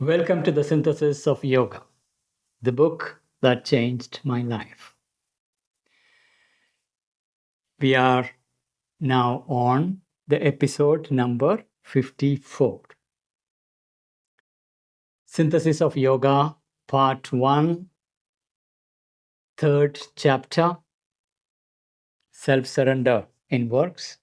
Welcome to the Synthesis of Yoga, the book that changed my life. We are now on the episode number 54. Synthesis of Yoga, Part 1, third chapter, Self-Surrender in Works.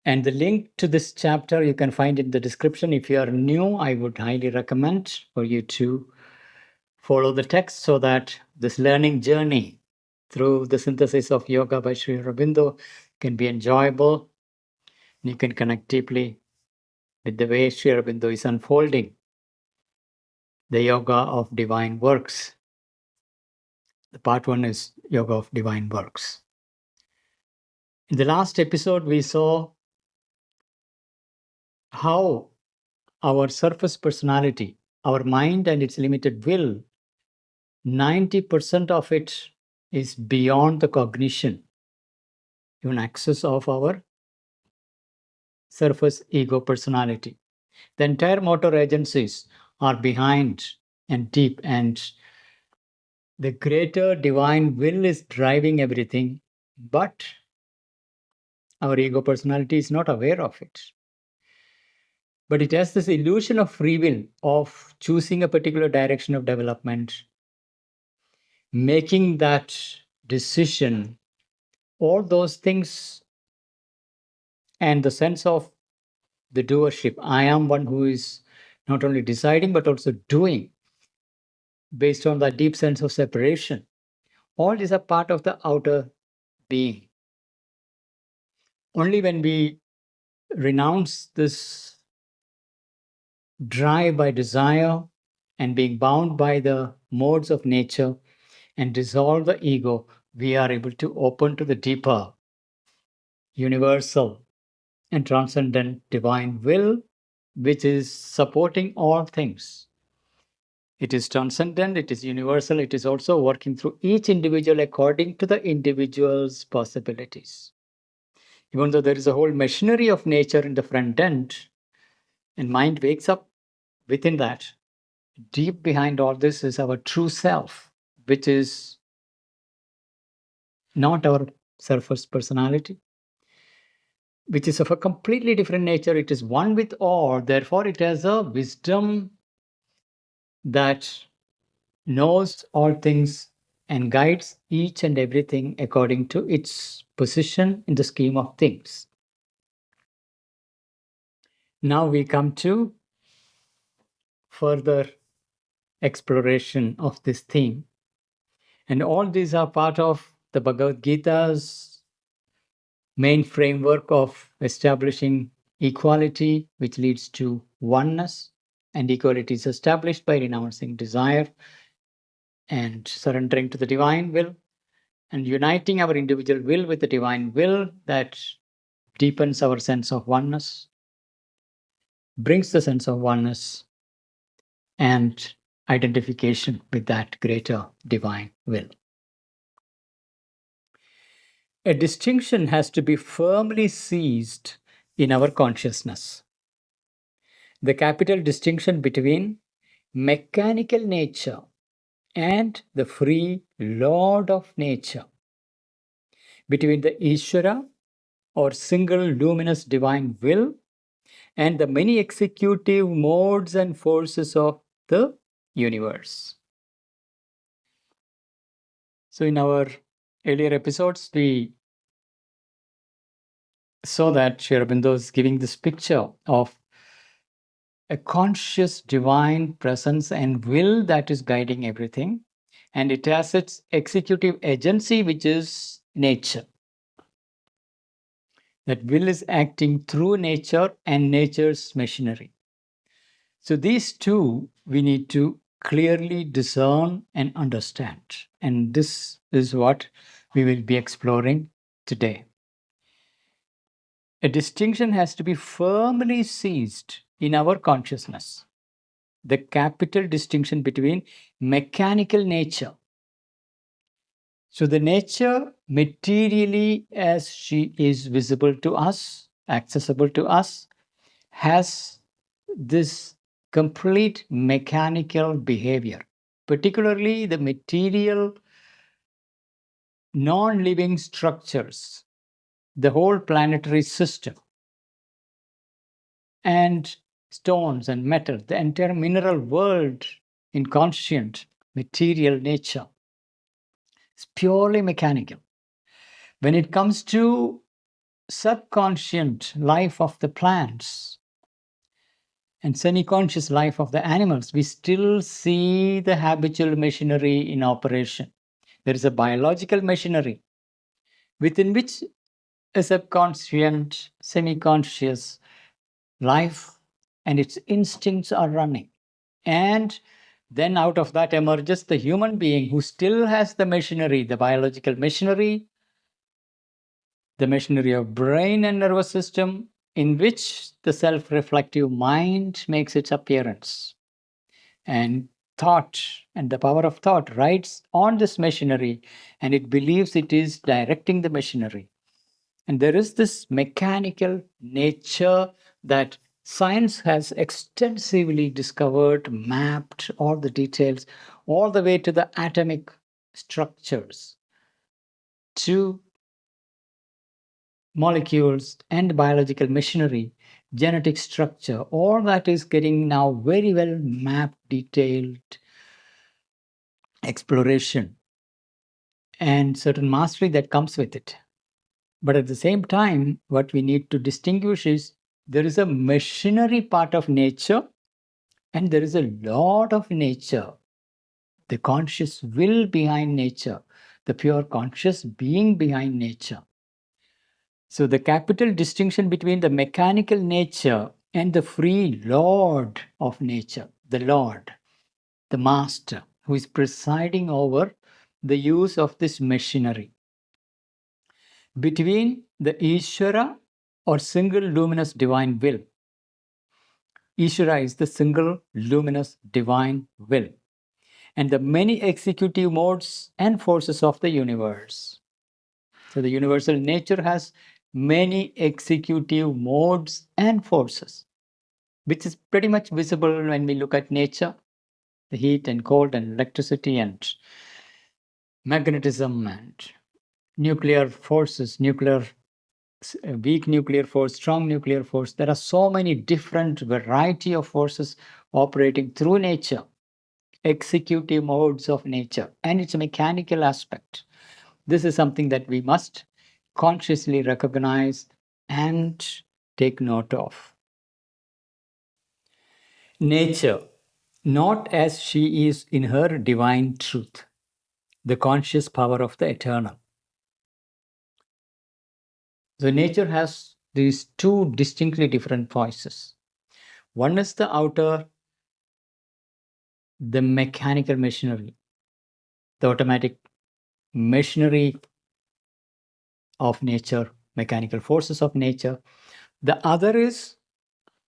And the link to this chapter you can find in the description. If you are new, I would highly recommend for you to follow the text so that this learning journey through the synthesis of yoga by Sri Aurobindo can be enjoyable. You can connect deeply with the way Sri Aurobindo is unfolding the yoga of divine works. The part 1 is yoga of divine works. In the last episode, we saw how our surface personality, our mind and its limited will, 90% of it is beyond the cognition, even access of our surface ego personality. The entire motor agencies are behind and deep, and the greater divine will is driving everything, but our ego personality is not aware of it. But it has this illusion of free will, of choosing a particular direction of development, making that decision, all those things, and the sense of the doership. I am one who is not only deciding but also doing, based on that deep sense of separation. All these are part of the outer being. Only when we renounce this drive by desire and being bound by the modes of nature and dissolve the ego, we are able to open to the deeper, universal, and transcendent divine will, which is supporting all things. It is transcendent, it is universal, it is also working through each individual according to the individual's possibilities. Even though there is a whole machinery of nature in the front end, and mind wakes up within that, deep behind all this is our true self, which is not our surface personality, which is of a completely different nature. It is one with all, therefore it has a wisdom that knows all things and guides each and everything according to its position in the scheme of things. Now we come to further exploration of this theme. And all these are part of the Bhagavad Gita's main framework of establishing equality, which leads to oneness. And equality is established by renouncing desire and surrendering to the divine will, and uniting our individual will with the divine will that deepens our sense of oneness, brings the sense of oneness and identification with that greater divine will. A distinction has to be firmly seized in our consciousness. The capital distinction between mechanical nature and the free Lord of nature, between the Ishvara or single luminous divine will and the many executive modes and forces of the universe. So in our earlier episodes, we saw that Sri Aurobindo is giving this picture of a conscious divine presence and will that is guiding everything, and it has its executive agency, which is nature. That will is acting through nature and nature's machinery. So these two we need to clearly discern and understand. And this is what we will be exploring today. A distinction has to be firmly seized in our consciousness. The capital distinction between mechanical nature. So the nature materially as she is visible to us, accessible to us, has this complete mechanical behavior, particularly the material non-living structures, the whole planetary system, and stones and metal, the entire mineral world in conscient material nature. It's purely mechanical. When it comes to subconscious life of the plants and semi-conscious life of the animals, we still see the habitual machinery in operation. There is a biological machinery within which a subconscious, semi-conscious life and its instincts are running. And then out of that emerges the human being who still has the machinery, the biological machinery, the machinery of brain and nervous system, in which the self-reflective mind makes its appearance. And thought and the power of thought rides on this machinery, and it believes it is directing the machinery. And there is this mechanical nature that science has extensively discovered, mapped all the details, all the way to the atomic structures, to molecules and biological machinery, genetic structure. All that is getting now very well mapped, detailed exploration, and certain mastery that comes with it. But at the same time, what we need to distinguish is there is a machinery part of nature and there is a lot of nature, the conscious will behind nature, the pure conscious being behind nature. So the capital distinction between the mechanical nature and the free Lord of nature, the Lord, the Master, who is presiding over the use of this machinery. Between the Ishvara or single luminous divine will. Ishvara is the single luminous divine will, and the many executive modes and forces of the universe. So the universal nature has many executive modes and forces, which is pretty much visible when we look at nature, the heat and cold and electricity and magnetism and nuclear forces, weak nuclear force, strong nuclear force. There are so many different variety of forces operating through nature, executive modes of nature, and its mechanical aspect. This is something that we must consciously recognize and take note of. Nature, not as she is in her divine truth, the conscious power of the eternal. So nature has these two distinctly different voices. One is the outer, the mechanical machinery, the automatic machinery of nature, mechanical forces of nature. The other is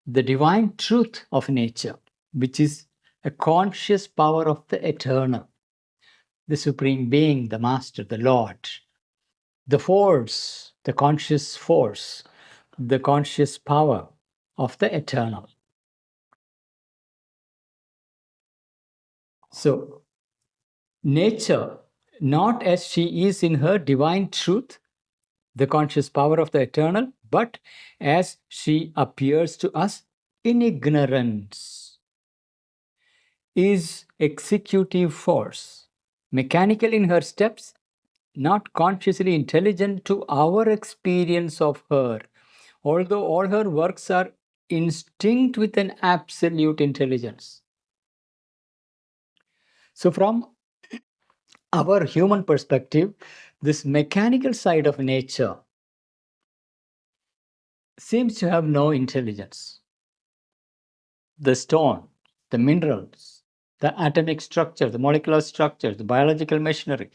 the divine truth of nature, which is a conscious power of the eternal, the supreme being, the master, the Lord, the force, the conscious force, the conscious power of the eternal. So, nature, not as she is in her divine truth, the conscious power of the eternal, but as she appears to us in ignorance, is executive force, mechanical in her steps, not consciously intelligent to our experience of her, although all her works are instinct with an absolute intelligence. So, from our human perspective, this mechanical side of nature seems to have no intelligence. The stone, the minerals, the atomic structure, the molecular structure, the biological machinery,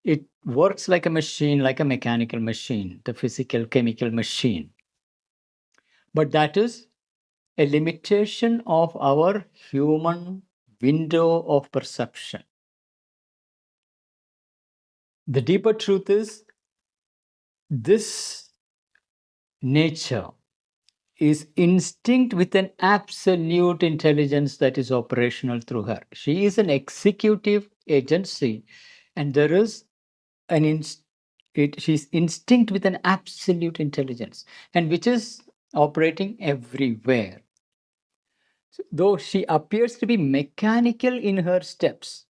it works like a machine, like a mechanical machine, the physical, chemical machine. But that is a limitation of our human window of perception. The deeper truth is this nature is instinct with an absolute intelligence that is operational through her. She is an executive agency, and there is she's instinct with an absolute intelligence, and which is operating everywhere. Though she appears to be mechanical in her steps,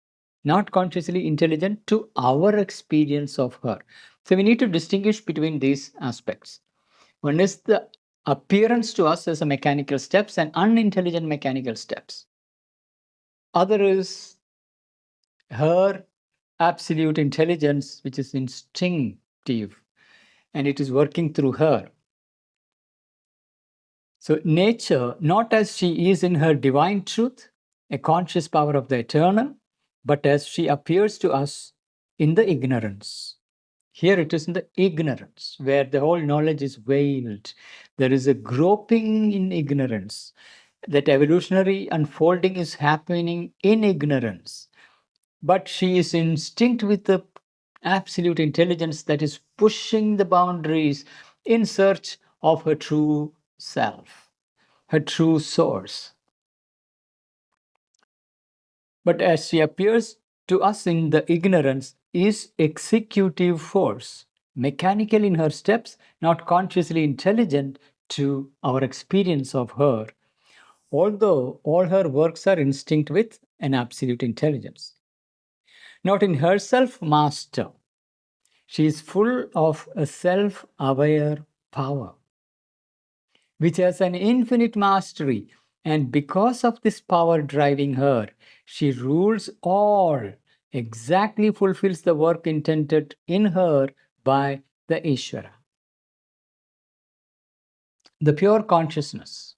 not consciously intelligent to our experience of her. So we need to distinguish between these aspects. One is the appearance to us as a mechanical steps and unintelligent mechanical steps. Other is her absolute intelligence, which is instinctive, and it is working through her. So nature, not as she is in her divine truth, a conscious power of the eternal, but as she appears to us in the ignorance. Here it is in the ignorance, where the whole knowledge is veiled. There is a groping in ignorance. That evolutionary unfolding is happening in ignorance. But she is instinct with the absolute intelligence that is pushing the boundaries in search of her true self, her true source. But as she appears to us in the ignorance, is executive force, mechanical in her steps, not consciously intelligent to our experience of her, although all her works are instinct with an absolute intelligence. Not in herself master, she is full of a self-aware power, which has an infinite mastery, and because of this power driving her, she rules all, exactly fulfills the work intended in her by the Ishvara. The pure consciousness,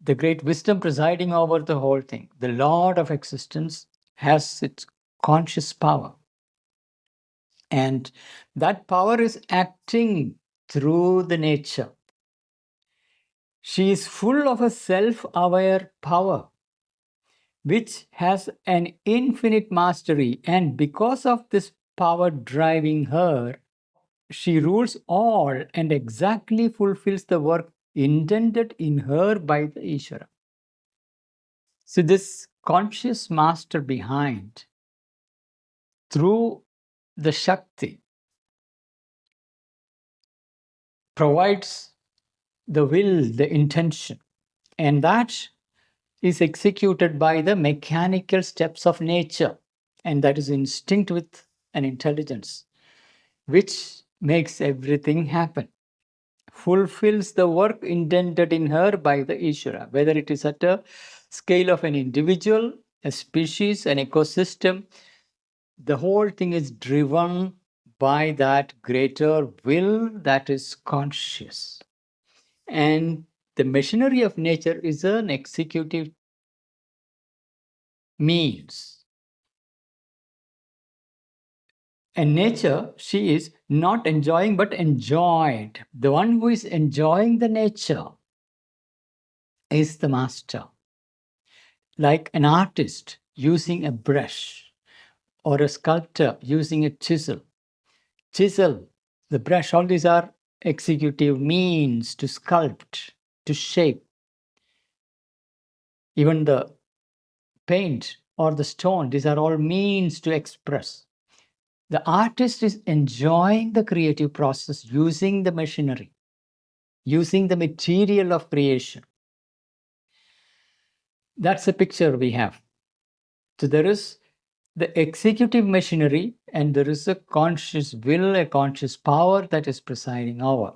the great wisdom presiding over the whole thing, the Lord of existence, has its conscious power. And that power is acting through the nature. She is full of a self-aware power, which has an infinite mastery. And because of this power driving her, she rules all and exactly fulfills the work intended in her by the Ishvara. So this conscious master behind, through the Shakti, provides the will, the intention, and that is executed by the mechanical steps of nature, and that is instinct with an intelligence, which makes everything happen, fulfills the work intended in her by the Ishvara, whether it is at a scale of an individual, a species, an ecosystem. The whole thing is driven by that greater will that is conscious. And the machinery of nature is an executive means. And nature, she is not enjoying but enjoyed. The one who is enjoying the nature is the master. Like an artist using a brush or a sculptor using a chisel. Chisel, the brush, all these are executive means to sculpt, to shape. Even the paint or the stone, these are all means to express. The artist is enjoying the creative process using the machinery, using the material of creation. That's a picture we have. So there is the executive machinery, and there is a conscious will, a conscious power that is presiding over.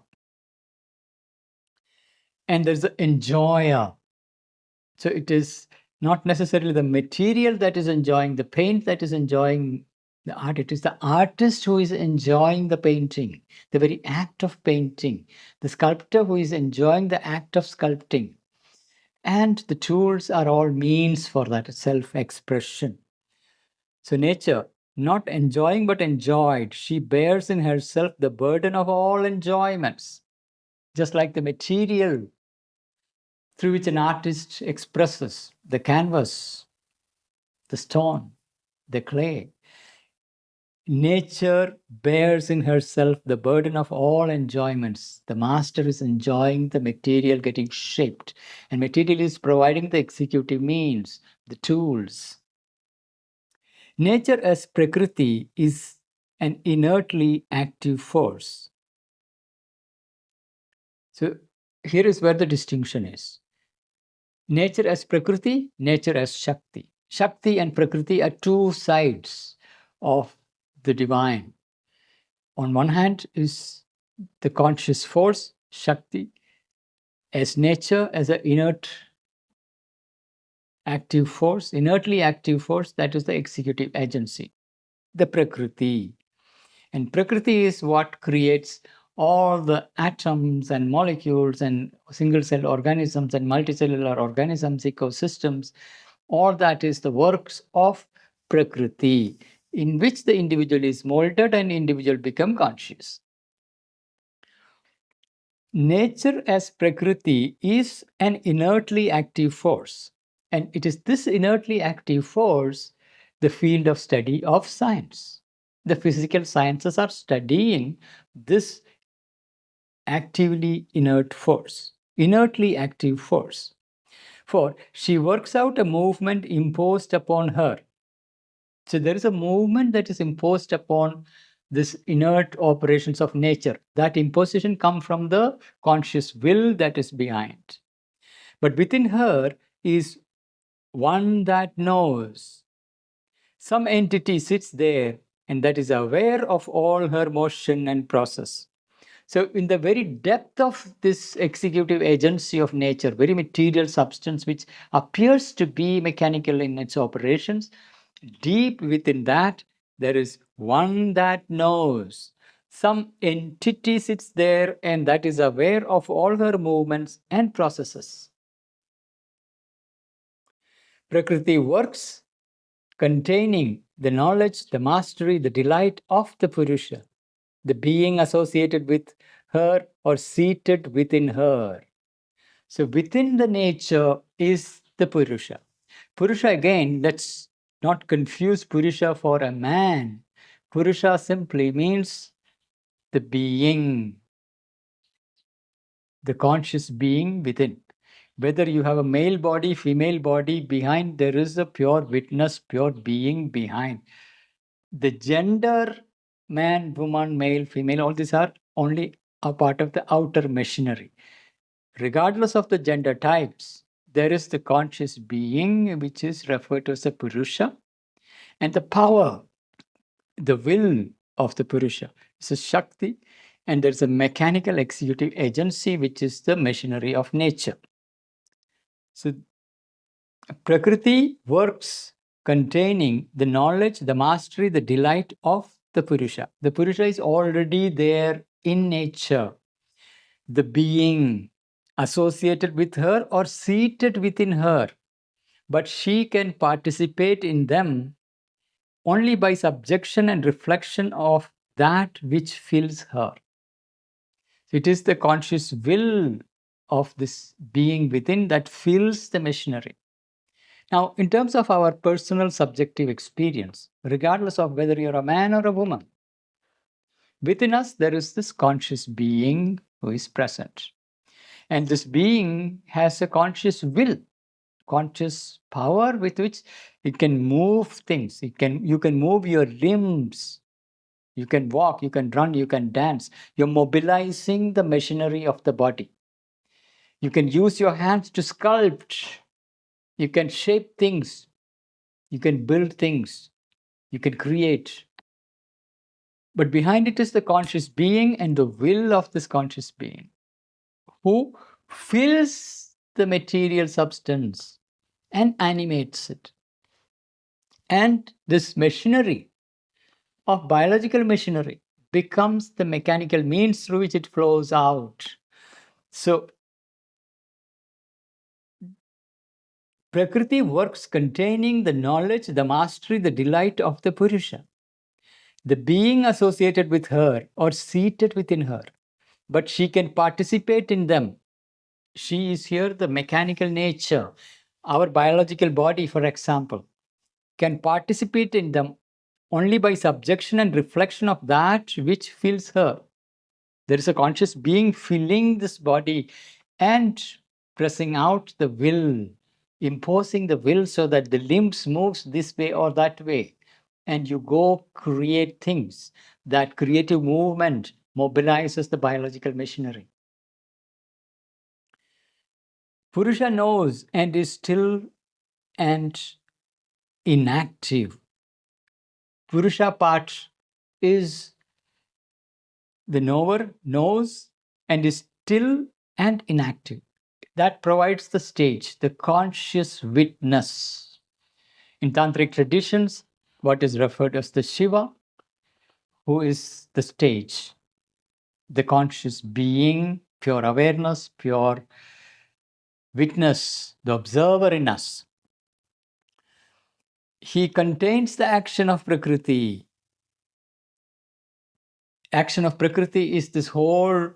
And there's the enjoyer. So it is not necessarily the material that is enjoying the paint, that is enjoying the art. It is the artist who is enjoying the painting, the very act of painting, the sculptor who is enjoying the act of sculpting. And the tools are all means for that self-expression. So nature, not enjoying but enjoyed, she bears in herself the burden of all enjoyments, just like the material through which an artist expresses, the canvas, the stone, the clay. Nature bears in herself the burden of all enjoyments. The master is enjoying the material getting shaped, and material is providing the executive means, the tools. Nature as Prakriti is an inertly active force. So here is where the distinction is. Nature as Prakriti, nature as Shakti. Shakti and Prakriti are two sides of the divine. On one hand is the conscious force, Shakti, as nature, as an inert active force, inertly active force, that is the executive agency, the Prakriti. And Prakriti is what creates all the atoms and molecules and single cell organisms and multicellular organisms, ecosystems. All that is the works of Prakriti, in which the individual is molded and individual become conscious. Nature as Prakriti is an inertly active force. And it is this inertly active force, the field of study of science. The physical sciences are studying this actively inert force, inertly active force. For she works out a movement imposed upon her. So there is a movement that is imposed upon this inert operations of nature. That imposition comes from the conscious will that is behind. But within her is one that knows. Some entity sits there and that is aware of all her motion and process. So, in the very depth of this executive agency of nature, very material substance which appears to be mechanical in its operations, deep within that, there is one that knows. Some entity sits there and that is aware of all her movements and processes. Prakriti works containing the knowledge, the mastery, the delight of the Purusha, the being associated with her or seated within her. So within the nature is the Purusha. Purusha, again, let's not confuse Purusha for a man. Purusha simply means the being, the conscious being within. Whether you have a male body, female body, behind there is a pure witness, pure being behind. The gender, man, woman, male, female, all these are only a part of the outer machinery. Regardless of the gender types, there is the conscious being, which is referred to as a Purusha, and the power, the will of the Purusha is a Shakti, and there's a mechanical executive agency, which is the machinery of nature. So, Prakriti works containing the knowledge, the mastery, the delight of the Purusha. The Purusha is already there in nature. The being associated with her or seated within her, but she can participate in them only by subjection and reflection of that which fills her. It is the conscious will of this being within that fills the machinery. Now, in terms of our personal subjective experience, regardless of whether you're a man or a woman, within us there is this conscious being who is present. And this being has a conscious will, conscious power with which it can move things. You can move your limbs. You can walk, you can run, you can dance. You're mobilizing the machinery of the body. You can use your hands to sculpt. You can shape things. You can build things. You can create. But behind it is the conscious being and the will of this conscious being who fills the material substance and animates it. And this machinery of biological machinery becomes the mechanical means through which it flows out. So, Prakriti works containing the knowledge, the mastery, the delight of the Purusha, the being associated with her or seated within her, but she can participate in them. She is here the mechanical nature. Our biological body, for example, can participate in them only by subjection and reflection of that which fills her. There is a conscious being filling this body and pressing out the will, imposing the will so that the limbs moves this way or that way. And you go create things. That creative movement mobilizes the biological machinery. Purusha knows and is still and inactive. Purusha part is the knower knows and is still and inactive. That provides the stage, the conscious witness. In tantric traditions, what is referred as the Shiva, who is the stage, the conscious being, pure awareness, pure witness, the observer in us. He contains the action of Prakriti. Action of Prakriti is this whole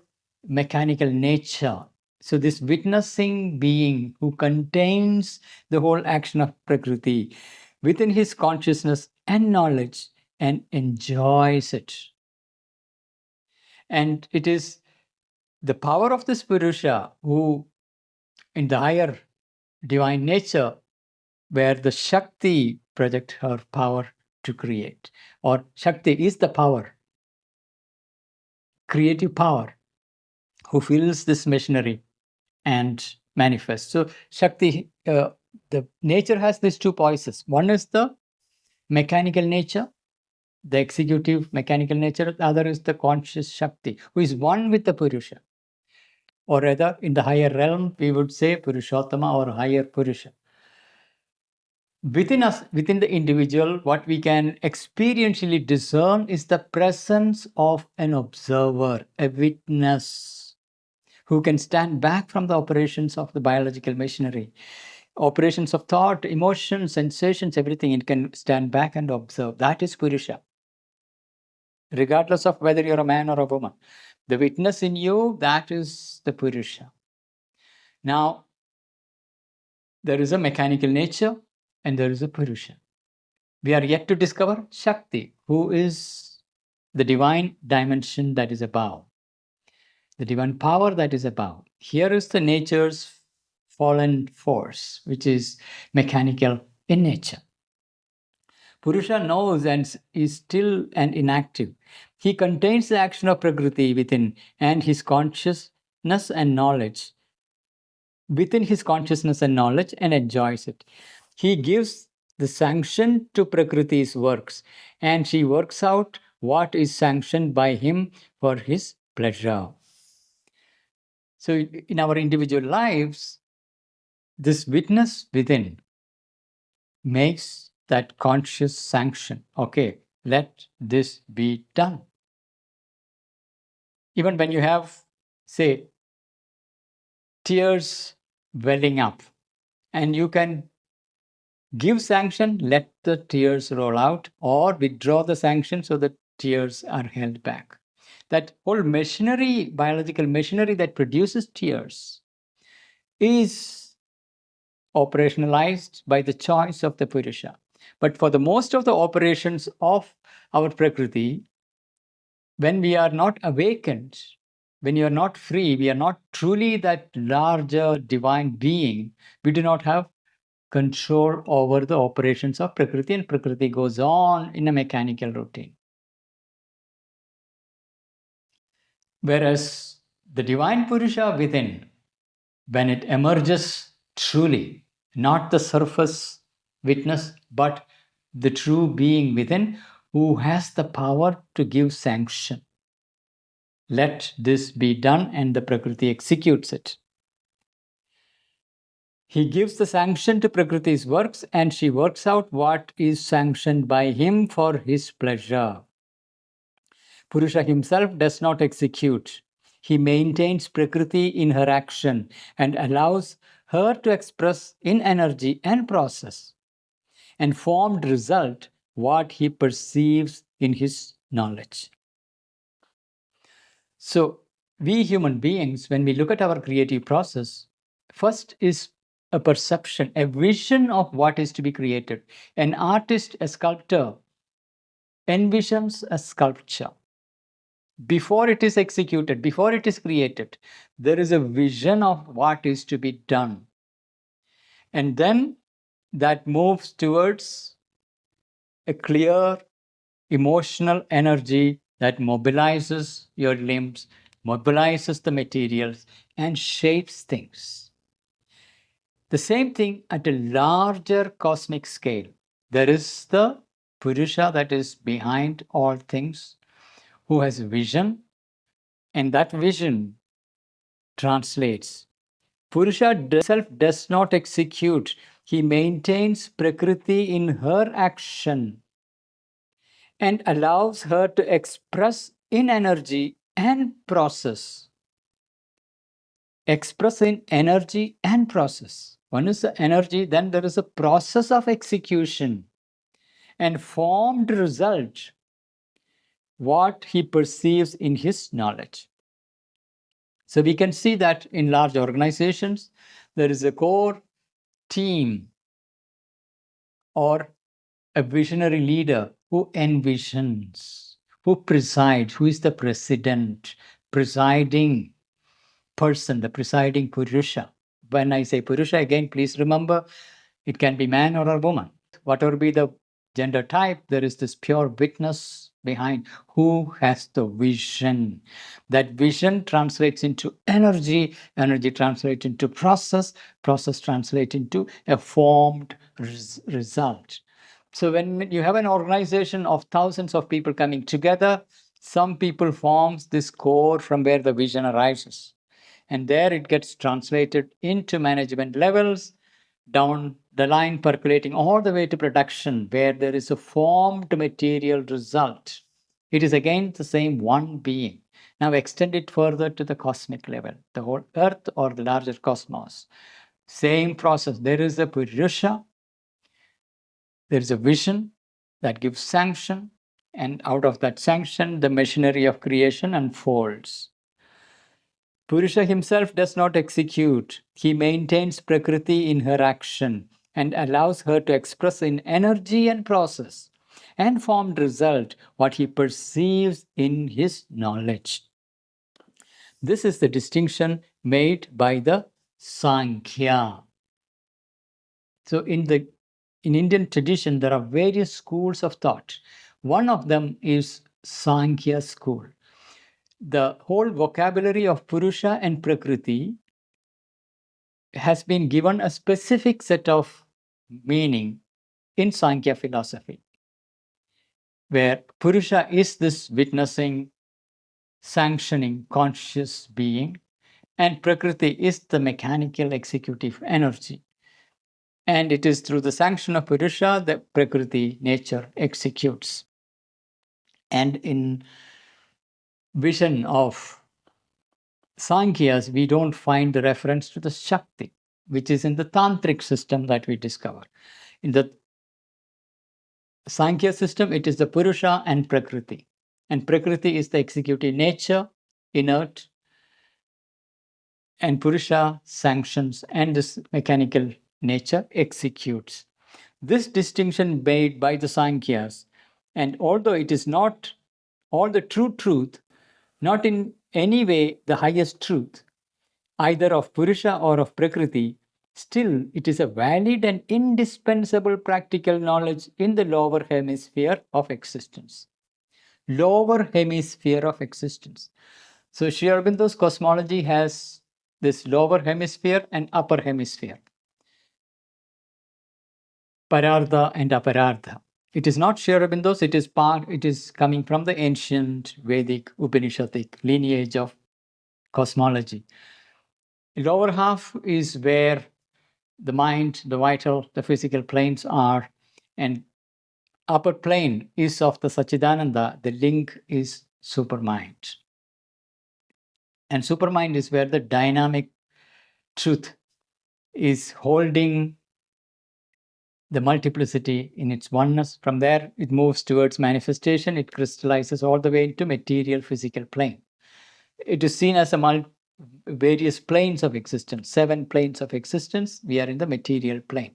mechanical nature. So this witnessing being who contains the whole action of Prakriti within his consciousness and knowledge and enjoys it. And it is the power of this Purusha who, in the higher divine nature, where the Shakti project her power to create, or Shakti is the power, creative power, who fills this machinery and manifests. So Shakti, the nature has these two voices. One is the mechanical nature, the executive mechanical nature. The other is the conscious Shakti, who is one with the Purusha. Or rather, in the higher realm, we would say Purushottama or higher Purusha. Within us, within the individual, what we can experientially discern is the presence of an observer, a witness, who can stand back from the operations of the biological machinery, operations of thought, emotions, sensations, everything. It can stand back and observe. That is Purusha. Regardless of whether you're a man or a woman, the witness in you, that is the Purusha. Now, there is a mechanical nature and there is a Purusha. We are yet to discover Shakti, who is the divine dimension that is above, the divine power that is above. Here is the nature's fallen force, which is mechanical in nature. Purusha knows and is still and inactive. He contains the action of Prakriti within and his consciousness and knowledge. Within his consciousness and knowledge and enjoys it. He gives the sanction to Prakriti's works and she works out what is sanctioned by him for his pleasure. So in our individual lives, this witness within makes that conscious sanction. Okay, let this be done. Even when you have, say, tears welling up, and you can give sanction, let the tears roll out, or withdraw the sanction so that tears are held back. That whole machinery, biological machinery that produces tears, is operationalized by the choice of the Purusha. But for the most of the operations of our Prakriti, when we are not awakened, when you are not free, we are not truly that larger divine being, we do not have control over the operations of Prakriti, and Prakriti goes on in a mechanical routine. Whereas the divine Purusha within, when it emerges truly, not the surface witness, but the true being within, who has the power to give sanction. Let this be done, and the Prakriti executes it. He gives the sanction to Prakriti's works, and she works out what is sanctioned by him for his pleasure. Purusha himself does not execute. He maintains Prakriti in her action and allows her to express in energy and process and formed result what he perceives in his knowledge. So, we human beings, when we look at our creative process, first is a perception, a vision of what is to be created. An artist, a sculptor, envisions a sculpture. Before it is executed, before it is created, there is a vision of what is to be done. And then that moves towards a clear emotional energy that mobilizes your limbs, mobilizes the materials, and shapes things. The same thing at a larger cosmic scale. There is the Purusha that is behind all things, who has vision, and that vision translates. Purusha himself does not execute, he maintains Prakriti in her action and allows her to express in energy and process. Express in energy and process. One is the energy, then there is a process of execution and formed result, what he perceives in his knowledge. So we can see that in large organizations, there is a core team or a visionary leader who envisions, who presides, who is the president, presiding person, the presiding Purusha. When I say Purusha, again, please remember, it can be man or a woman. Whatever be the gender type, there is this pure witness behind who has the vision. That vision translates into energy, energy translates into process, process translates into a formed result. So when you have an organization of thousands of people coming together, some people forms this core from where the vision arises. And there it gets translated into management levels, down the line percolating all the way to production, where there is a formed material result. It is again the same one being. Now extend it further to the cosmic level, the whole earth or the larger cosmos. Same process. There is a Purusha, there is a vision that gives sanction, and out of that sanction, the machinery of creation unfolds. Purusha himself does not execute. He maintains Prakriti in her action and allows her to express in energy and process and formed result what he perceives in his knowledge. This is the distinction made by the Sankhya. So in Indian tradition, there are various schools of thought. One of them is Sankhya school. The whole vocabulary of Purusha and Prakriti has been given a specific set of meaning in Sankhya philosophy, where Purusha is this witnessing, sanctioning, conscious being, and Prakriti is the mechanical executive energy. And it is through the sanction of Purusha that Prakriti, nature, executes. And in vision of Sankhyas, we don't find the reference to the Shakti, which is in the Tantric system that we discover. In the Sankhya system, it is the Purusha and Prakriti. And Prakriti is the executive nature, inert, and Purusha sanctions, and this mechanical nature executes. This distinction made by the Sankhyas, and although it is not all the true truth, not in any way the highest truth, either of Purusha or of Prakriti, still it is a valid and indispensable practical knowledge in the lower hemisphere of existence. Lower hemisphere of existence. So Sri Aurobindo's cosmology has this lower hemisphere and upper hemisphere. Parardha and Aparardha. It is not Sri Aurobindo's, it is coming from the ancient Vedic Upanishadic lineage of cosmology. Lower half is where the mind, the vital, the physical planes are, and upper plane is of the Sachidananda. The link is supermind. And supermind is where the dynamic truth is holding the multiplicity in its oneness. From there, it moves towards manifestation. It crystallizes all the way into material physical plane. It is seen as various planes of existence, 7 planes of existence. We are in the material plane.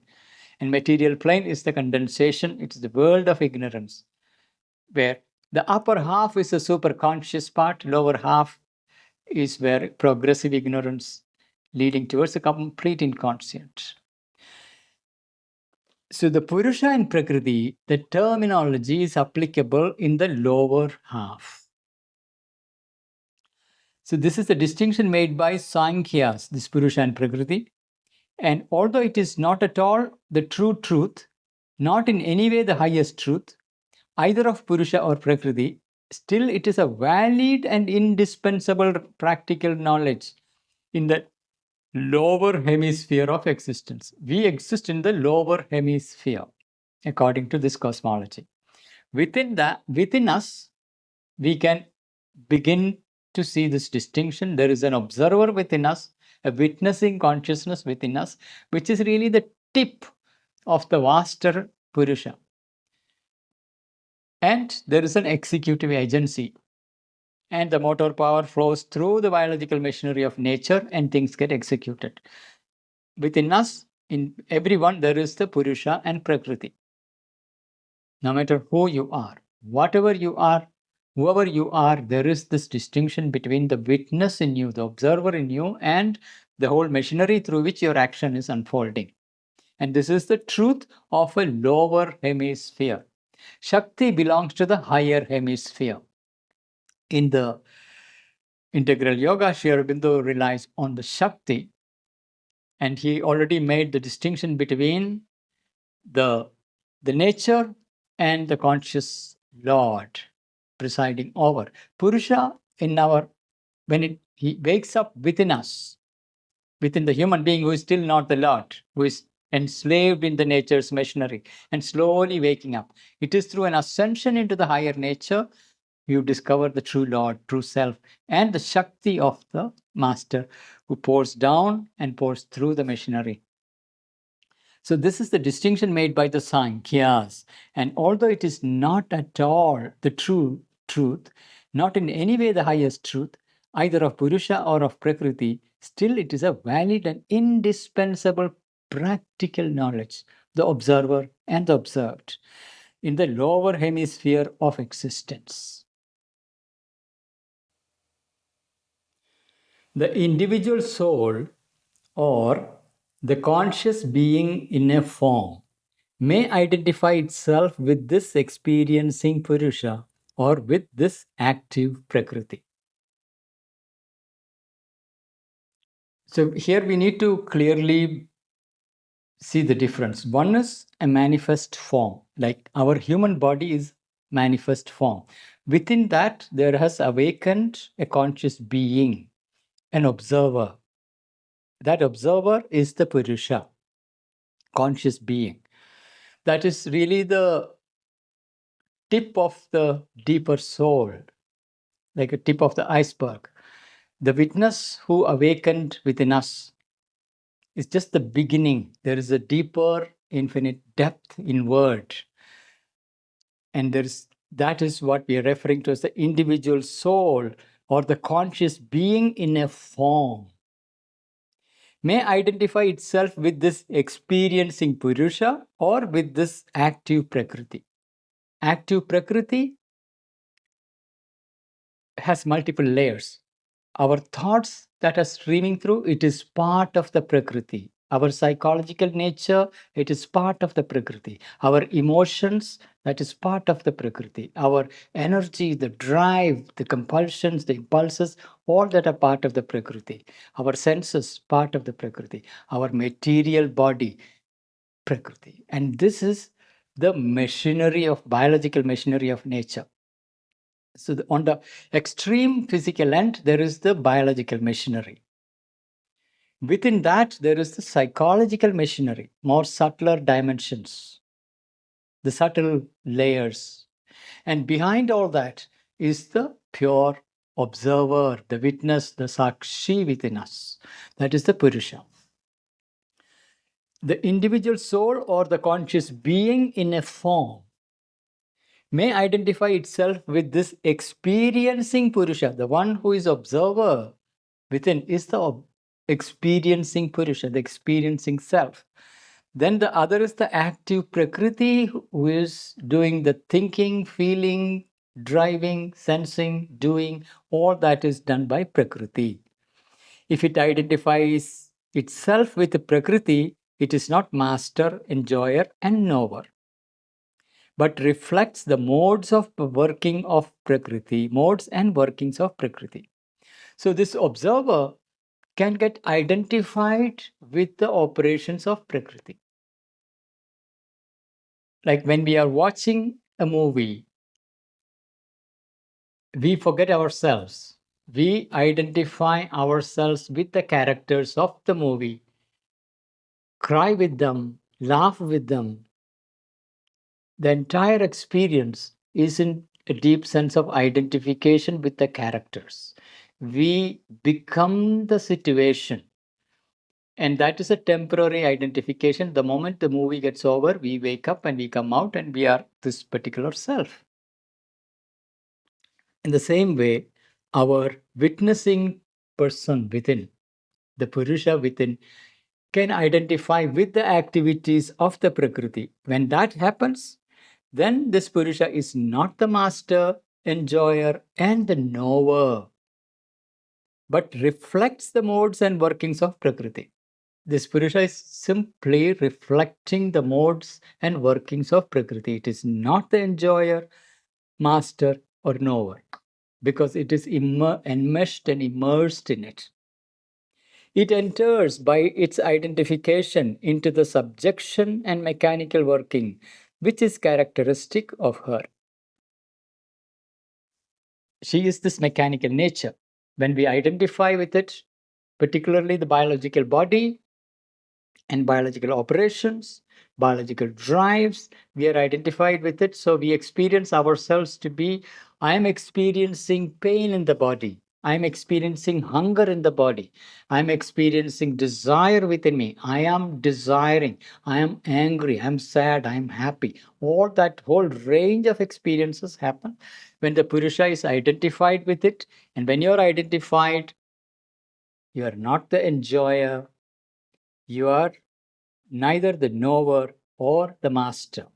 And material plane is the condensation. It is the world of ignorance. where the upper half is the super conscious part, lower half is where progressive ignorance leading towards a complete inconscient. So the Purusha and Prakriti, the terminology is applicable in the lower half. So this is the distinction made by Sankhyas, this Purusha and Prakriti. And although it is not at all the true truth, not in any way the highest truth, either of Purusha or Prakriti, still it is a valid and indispensable practical knowledge in the lower hemisphere of existence. We exist in the lower hemisphere, according to this cosmology. Within us, we can begin to see this distinction. There is an observer within us, a witnessing consciousness within us, which is really the tip of the vaster Purusha. And there is an executive agency. And the motor power flows through the biological machinery of nature and things get executed. Within us, in everyone, there is the Purusha and Prakriti. No matter who you are, whatever you are, whoever you are, there is this distinction between the witness in you, the observer in you, and the whole machinery through which your action is unfolding. And this is the truth of a lower hemisphere. Shakti belongs to the higher hemisphere. In the integral yoga, Sri Aurobindo relies on the Shakti, and he already made the distinction between the nature and the conscious Lord presiding over. Purusha when he wakes up within us, within the human being who is still not the Lord, who is enslaved in the nature's machinery and slowly waking up. It is through an ascension into the higher nature you discover the true Lord, true self, and the Shakti of the Master who pours down and pours through the machinery. So this is the distinction made by the Sankhyas. And although it is not at all the true truth, not in any way the highest truth, either of Purusha or of Prakriti, still it is a valid and indispensable practical knowledge, the observer and the observed, in the lower hemisphere of existence. The individual soul or the conscious being in a form may identify itself with this experiencing Purusha or with this active Prakriti. So here we need to clearly see the difference. One is a manifest form, like our human body is manifest form. Within that, there has awakened a conscious being, an observer. That observer is the Purusha, conscious being. That is really the tip of the deeper soul, like a tip of the iceberg. The witness who awakened within us is just the beginning. There is a deeper, infinite depth inward. And that is what we are referring to as the individual soul or the conscious being in a form. May identify itself with this experiencing Purusha or with this active Prakriti. Active Prakriti has multiple layers. Our thoughts that are streaming through, it is part of the Prakriti. Our psychological nature, it is part of the Prakriti. Our emotions, that is part of the Prakriti. Our energy, the drive, the compulsions, the impulses, all that are part of the Prakriti. Our senses, part of the Prakriti. Our material body, Prakriti. And this is the machinery of biological machinery of nature. So on the extreme physical end, there is the biological machinery. Within that, there is the psychological machinery, more subtler dimensions, the subtle layers. And behind all that is the pure observer, the witness, the sakshi within us. That is the Purusha. The individual soul or the conscious being in a form may identify itself with this experiencing Purusha. The one who is observer within is the experiencing Purusha, the experiencing self. Then the other is the active Prakriti, who is doing the thinking, feeling, driving, sensing, doing. All that is done by Prakriti. If it identifies itself with the Prakriti, it is not master, enjoyer, and knower, but reflects the modes of working of Prakriti, modes and workings of Prakriti. So this observer can get identified with the operations of Prakriti. Like when we are watching a movie, we forget ourselves. We identify ourselves with the characters of the movie, cry with them, laugh with them. The entire experience is in a deep sense of identification with the characters. We become the situation. And that is a temporary identification. The moment the movie gets over, we wake up and we come out and we are this particular self. In the same way, our witnessing person within, the Purusha within, can identify with the activities of the Prakriti. When that happens, then this Purusha is not the master, enjoyer, and the knower, but reflects the modes and workings of Prakriti. This Purusha is simply reflecting the modes and workings of Prakriti. It is not the enjoyer, master, or knower, because it is enmeshed and immersed in it. It enters by its identification into the subjection and mechanical working, which is characteristic of her. She is this mechanical nature. When we identify with it, particularly the biological body and biological operations, biological drives, we are identified with it. So we experience ourselves to be, I am experiencing pain in the body. I'm experiencing hunger in the body. I'm experiencing desire within me. I am desiring. I am angry. I'm sad. I'm happy. All that whole range of experiences happen when the Purusha is identified with it. And when you're identified, you are not the enjoyer. You are neither the knower or the master.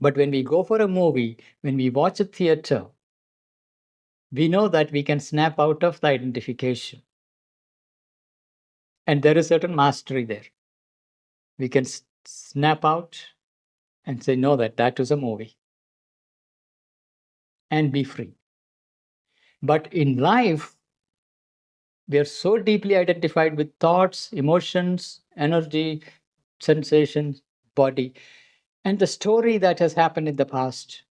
But when we go for a movie, when we watch a theater, we know that we can snap out of the identification. And there is certain mastery there. We can snap out and say, no, that was a movie, and be free. But in life, we are so deeply identified with thoughts, emotions, energy, sensations, body, and the story that has happened in the past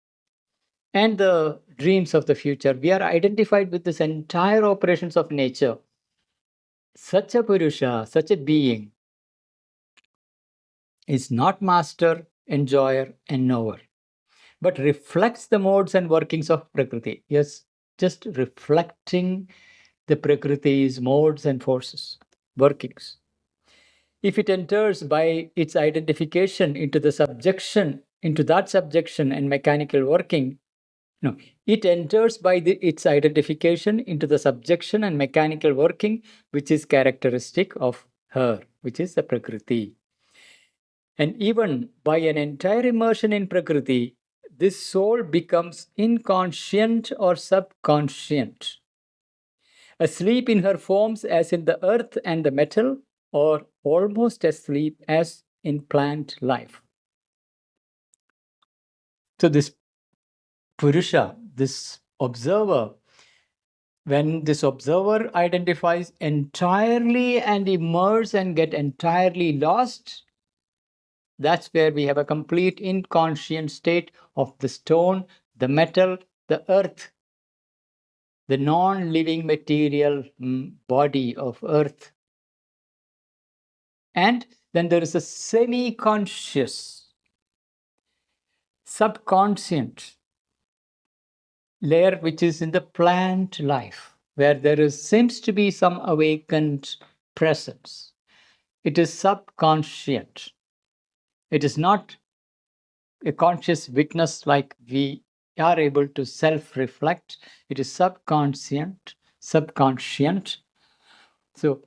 and the dreams of the future. We are identified with this entire operations of nature. Such a Purusha, such a being, is not master, enjoyer, and knower, but reflects the modes and workings of Prakriti. Yes, just reflecting the Prakriti's modes and forces, workings. If it enters by its identification into the subjection, into that subjection and mechanical working, no, it enters by its identification into the subjection and mechanical working, which is characteristic of her, which is the Prakriti. And even by an entire immersion in Prakriti, this soul becomes inconscient or subconscient, asleep in her forms as in the earth and the metal, or almost asleep as in plant life. So, this Purusha, this observer, when this observer identifies entirely and immerse and get entirely lost, that's where we have a complete inconscient state of the stone, the metal, the earth, the non-living material body of earth. And then there is a semi-conscious, subconscient layer which is in the plant life, where seems to be some awakened presence. It is subconscient. It is not a conscious witness like we are able to self-reflect. It is subconscient. So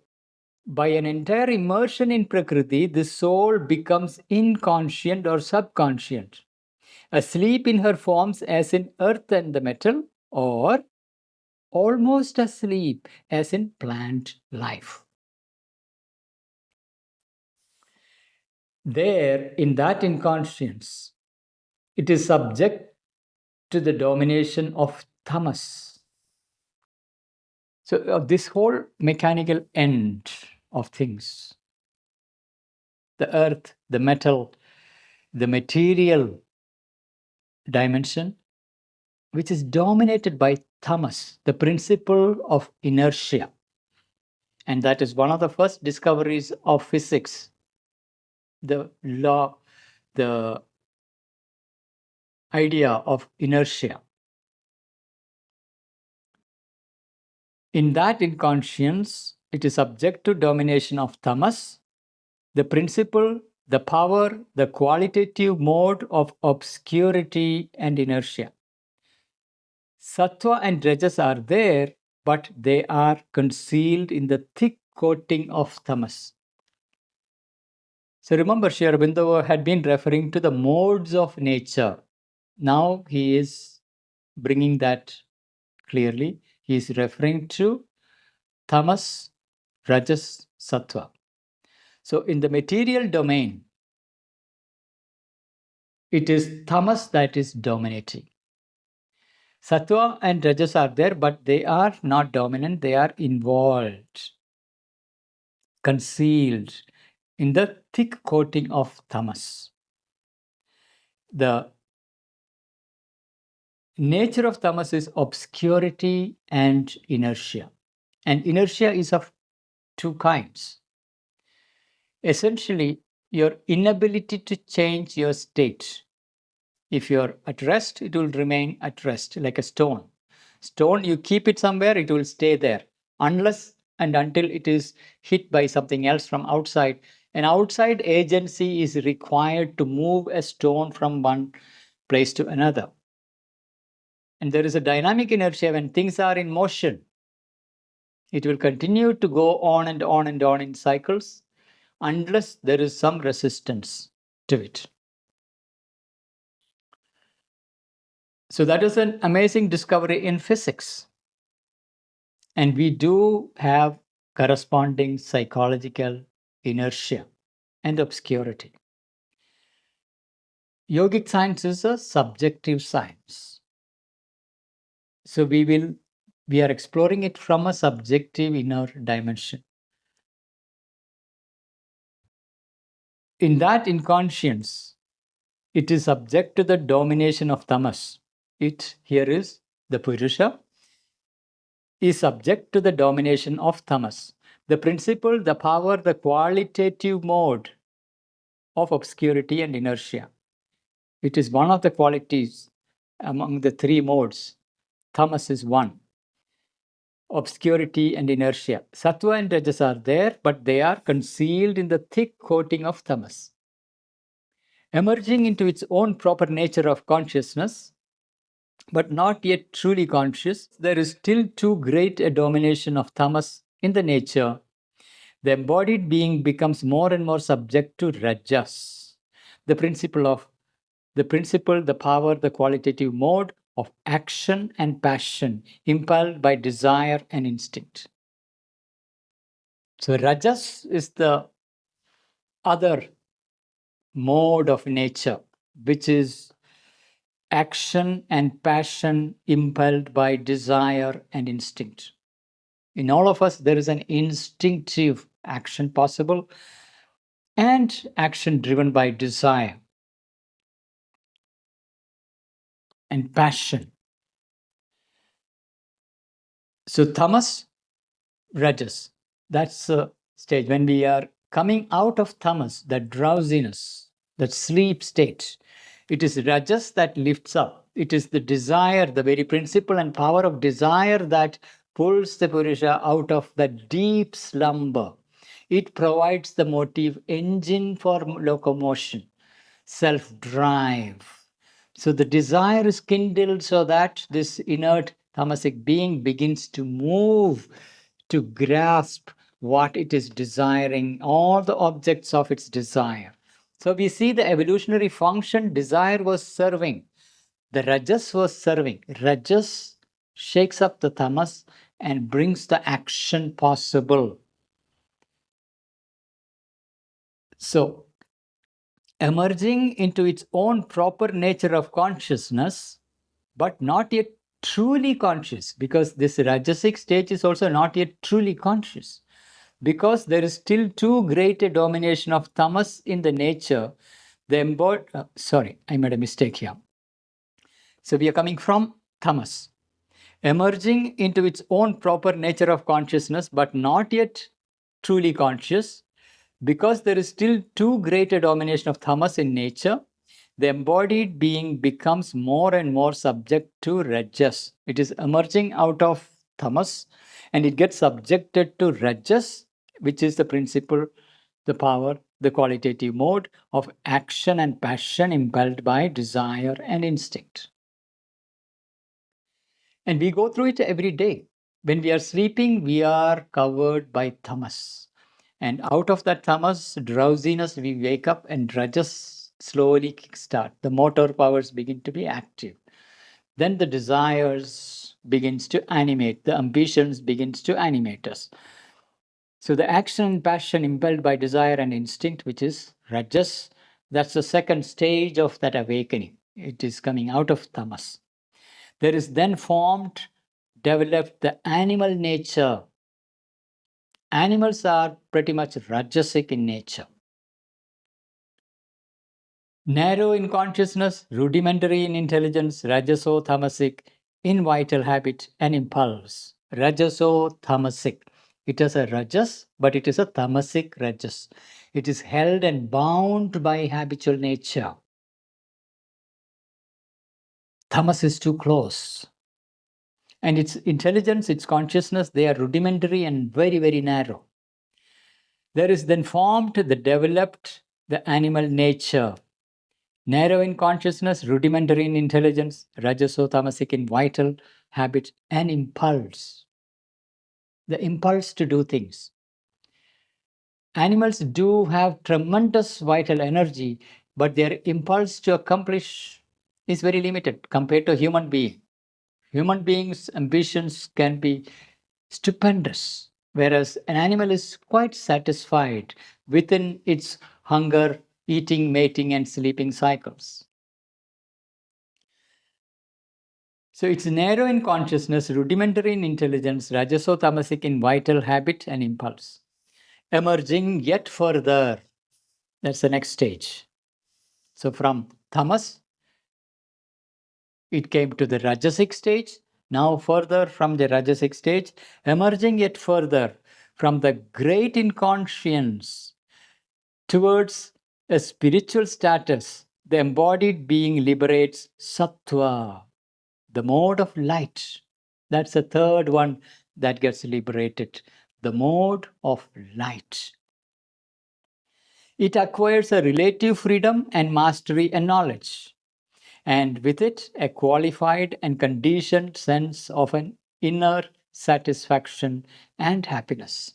By an entire immersion in Prakriti, the soul becomes inconscient or subconscient, asleep in her forms as in earth and the metal, or almost asleep as in plant life. There, in that inconscience, it is subject to the domination of tamas. So, this whole mechanical end of things, the earth, the metal, the material dimension, which is dominated by tamas, the principle of inertia. And that is one of the first discoveries of physics, the law, the idea of inertia. In that inconscience, it is subject to domination of tamas, the principle, the power, the qualitative mode of obscurity and inertia. Sattva and rajas are there, but they are concealed in the thick coating of tamas. So remember, Sri Aurobindo had been referring to the modes of nature. Now he is bringing that clearly. He is referring to tamas, rajas, sattva. So in the material domain, it is tamas that is dominating. Sattva and rajas are there, but they are not dominant, they are involved, concealed in the thick coating of tamas. The nature of tamas is obscurity and inertia. And inertia is of two kinds. Essentially, your inability to change your state. If you're at rest, it will remain at rest, like a stone. Stone, you keep it somewhere, it will stay there, unless and until it is hit by something else from outside. An outside agency is required to move a stone from one place to another. And there is a dynamic inertia when things are in motion. It will continue to go on and on and on in cycles unless there is some resistance to it. So that is an amazing discovery in physics. And we do have corresponding psychological inertia and obscurity. Yogic science is a subjective science. So we are exploring it from a subjective inner dimension. In that inconscience, it is subject to the domination of tamas. It here is the Purusha is subject to the domination of tamas. The principle, the power, the qualitative mode of obscurity and inertia. It is one of the qualities among the three modes. Tamas is one. Obscurity and inertia. Sattva and rajas are there, but they are concealed in the thick coating of tamas. Emerging into its own proper nature of consciousness, but not yet truly conscious, there is still too great a domination of tamas in the nature. The embodied being becomes more and more subject to rajas, the principle, the power, the qualitative mode of action and passion, impelled by desire and instinct. So rajas is the other mode of nature, which is action and passion impelled by desire and instinct. In all of us, there is an instinctive action possible and action driven by desire and passion. So tamas, rajas, that's the stage when we are coming out of tamas, that drowsiness, that sleep state. It is rajas that lifts up. It is the desire, the very principle and power of desire that pulls the Purusha out of that deep slumber. It provides the motive engine for locomotion, self-drive. So the desire is kindled so that this inert tamasic being begins to move, to grasp what it is desiring, all the objects of its desire. So we see the evolutionary function, desire was serving. The Rajas was serving. Rajas shakes up the tamas and brings the action possible. So, emerging into its own proper nature of consciousness, but not yet truly conscious, because this Rajasic stage is also not yet truly conscious, because there is still too great a domination of tamas in the nature. Sorry, I made a mistake here. So we are coming from tamas, emerging into its own proper nature of consciousness, but not yet truly conscious, because there is still too great a domination of tamas in nature. The embodied being becomes more and more subject to rajas. It is emerging out of tamas and it gets subjected to rajas, which is the principle, the power, the qualitative mode of action and passion impelled by desire and instinct. And we go through it every day. When we are sleeping, we are covered by tamas. And out of that tamas, drowsiness, we wake up and rajas slowly kickstart. The motor powers begin to be active. Then the desires begins to animate, the ambitions begins to animate us. So the action and passion impelled by desire and instinct, which is rajas, that's the second stage of that awakening. It is coming out of tamas. There is then formed, developed the animal nature. Animals are pretty much rajasic in nature. Narrow in consciousness, rudimentary in intelligence, rajaso tamasic, in vital habit and impulse. Rajaso tamasic. It is a rajas, but it is a tamasic rajas. It is held and bound by habitual nature. Tamas is too close. And its intelligence, its consciousness, they are rudimentary and very, very narrow. There is then formed, the developed, the animal nature. Narrow in consciousness, rudimentary in intelligence, rajaso tamasic in vital habit and impulse. The impulse to do things. Animals do have tremendous vital energy, but their impulse to accomplish is very limited compared to human being. Human beings' ambitions can be stupendous, whereas an animal is quite satisfied within its hunger, eating, mating, and sleeping cycles. So it's narrow in consciousness, rudimentary in intelligence, rajaso tamasic in vital habit and impulse. Emerging yet further, that's the next stage. So from tamas, it came to the rajasic stage. Now further from the rajasic stage, emerging yet further from the great inconscience towards a spiritual status, the embodied being liberates sattva, the mode of light. That's the third one that gets liberated, the mode of light. It acquires a relative freedom and mastery and knowledge, and with it, a qualified and conditioned sense of an inner satisfaction and happiness.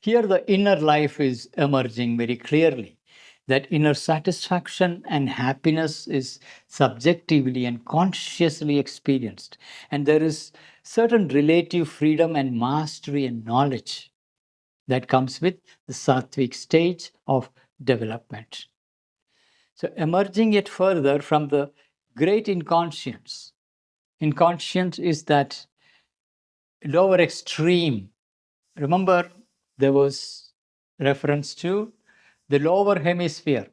Here, the inner life is emerging very clearly. That inner satisfaction and happiness is subjectively and consciously experienced. And there is certain relative freedom and mastery and knowledge that comes with the sattvic stage of development. So, emerging yet further from the great inconscience. Inconscience is that lower extreme. Remember, there was reference to the lower hemisphere.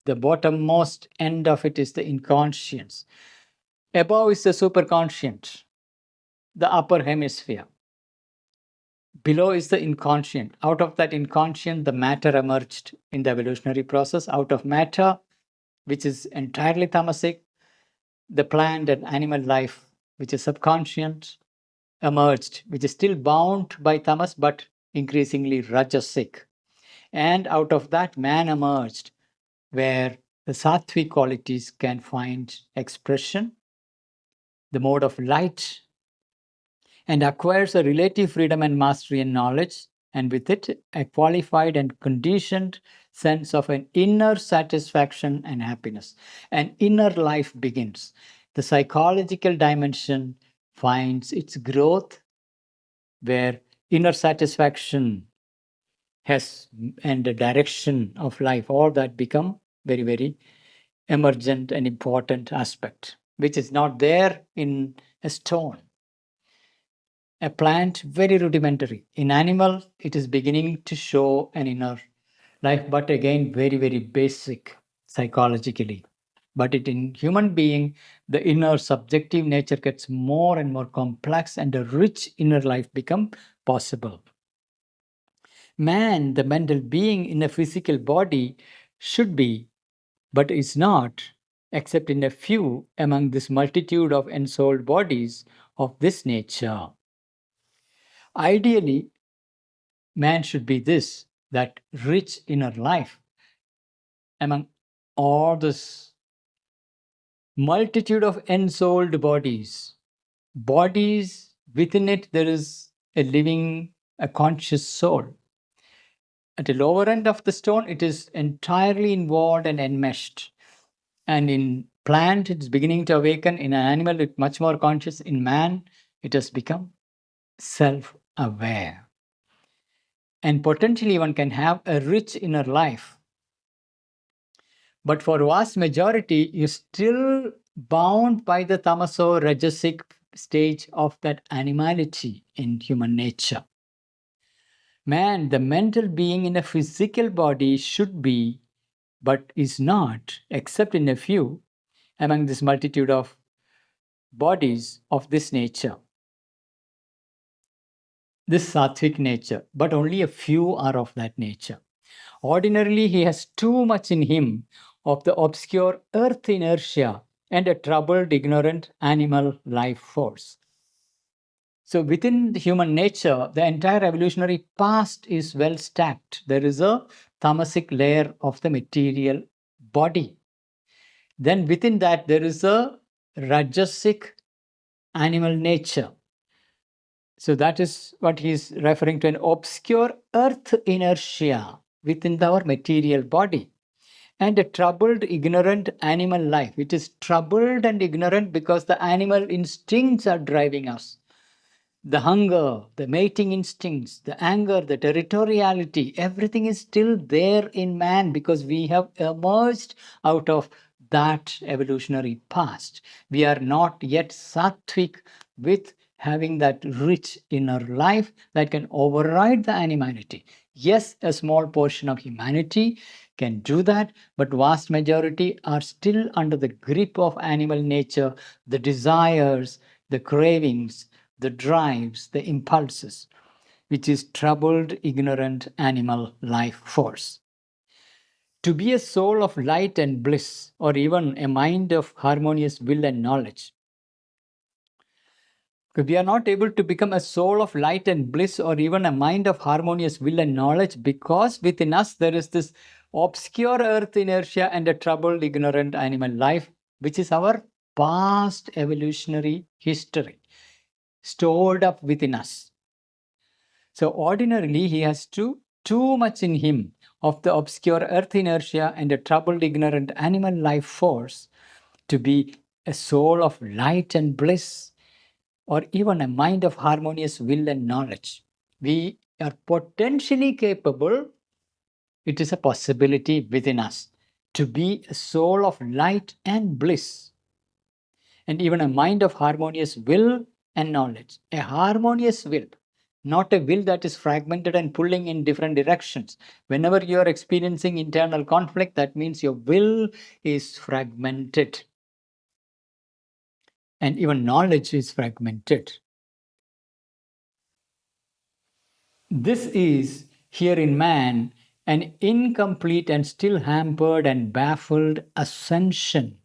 The bottommost end of it is the inconscience. Above is the superconscient, the upper hemisphere. Below is the inconscient. Out of that inconscient, the matter emerged in the evolutionary process. Out of matter, which is entirely tamasic, the plant and animal life, which is subconscient, emerged, which is still bound by tamas but increasingly rajasic. And out of that, man emerged, where the sattvic qualities can find expression, the mode of light, and acquires a relative freedom and mastery and knowledge, and with it, a qualified and conditioned sense of an inner satisfaction and happiness. An inner life begins. The psychological dimension finds its growth where inner satisfaction has and the direction of life, all that become very, very emergent and important aspect, which is not there in a stone. A plant, very rudimentary. In animal, it is beginning to show an inner life, but again, very, very basic psychologically. But in human being, the inner subjective nature gets more and more complex, and a rich inner life become possible. Man, the mental being in a physical body, should be, but is not, except in a few among this multitude of ensouled bodies of this nature. Ideally, man should be this, that rich inner life among all this multitude of ensouled bodies. Bodies, within it, there is a living, a conscious soul. At the lower end of the stone, it is entirely involved and enmeshed. And in plant, it's beginning to awaken. In an animal, it's much more conscious. In man, it has become self-aware. And potentially one can have a rich inner life. But for vast majority, you're still bound by the tamaso rajasic stage of that animality in human nature. Man, the mental being in a physical body should be, but is not, except in a few, among this multitude of bodies of this nature. This sattvic nature, but only a few are of that nature. Ordinarily, he has too much in him of the obscure earth inertia and a troubled, ignorant animal life force. So within the human nature, the entire evolutionary past is well stacked. There is a tamasic layer of the material body. Then within that, there is a rajasic animal nature. So that is what he's referring to, an obscure earth inertia within our material body. And a troubled, ignorant animal life. It is troubled and ignorant because the animal instincts are driving us. The hunger, the mating instincts, the anger, the territoriality, everything is still there in man because we have emerged out of that evolutionary past. We are not yet sattvic with having that rich inner life that can override the animality. Yes, a small portion of humanity can do that, but vast majority are still under the grip of animal nature, the desires, the cravings, the drives, the impulses, which is troubled, ignorant animal life force. To be a soul of light and bliss, or even a mind of harmonious will and knowledge. We are not able to become a soul of light and bliss, or even a mind of harmonious will and knowledge, because within us there is this obscure earth inertia and a troubled, ignorant animal life, which is our past evolutionary history, stored up within us. So ordinarily, he has too much in him of the obscure earth inertia and a troubled, ignorant animal life force to be a soul of light and bliss, or even a mind of harmonious will and knowledge. We are potentially capable, it is a possibility within us, to be a soul of light and bliss, and even a mind of harmonious will and knowledge. A harmonious will, not a will that is fragmented and pulling in different directions. Whenever you are experiencing internal conflict, that means your will is fragmented. And even knowledge is fragmented. This is, here in man, an incomplete and still hampered and baffled ascension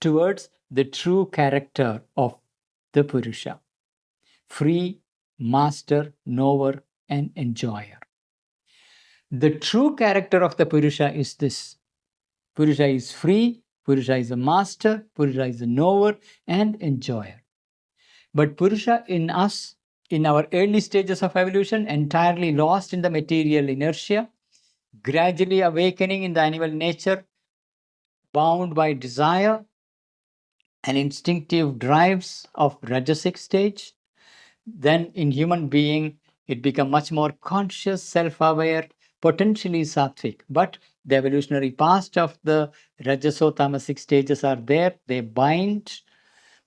towards the true character of the Purusha. Free, master, knower, and enjoyer. The true character of the Purusha is this. Purusha is free, Purusha is a master, Purusha is a knower and enjoyer. But Purusha in us in our early stages of evolution, entirely lost in the material inertia, gradually awakening in the animal nature, bound by desire and instinctive drives of rajasic stage. Then in human being, it become much more conscious, self-aware, potentially sattvic. But the evolutionary past of the rajaso-tamasic stages are there. They bind.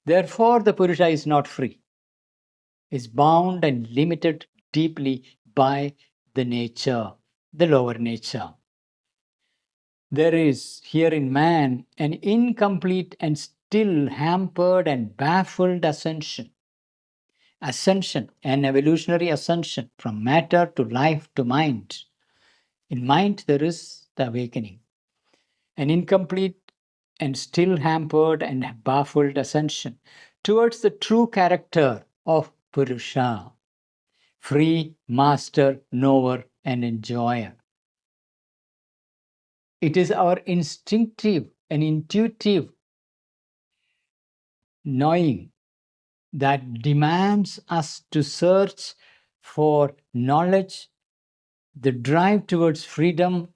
Therefore, the Purusha is not free. Is bound and limited deeply by the nature, the lower nature. There is here in man an incomplete and still hampered and baffled ascension. Ascension, an evolutionary ascension from matter to life to mind. In mind, there is the awakening. An incomplete and still hampered and baffled ascension towards the true character of Purusha, free, master, knower, and enjoyer. It is our instinctive and intuitive knowing that demands us to search for knowledge, the drive towards freedom,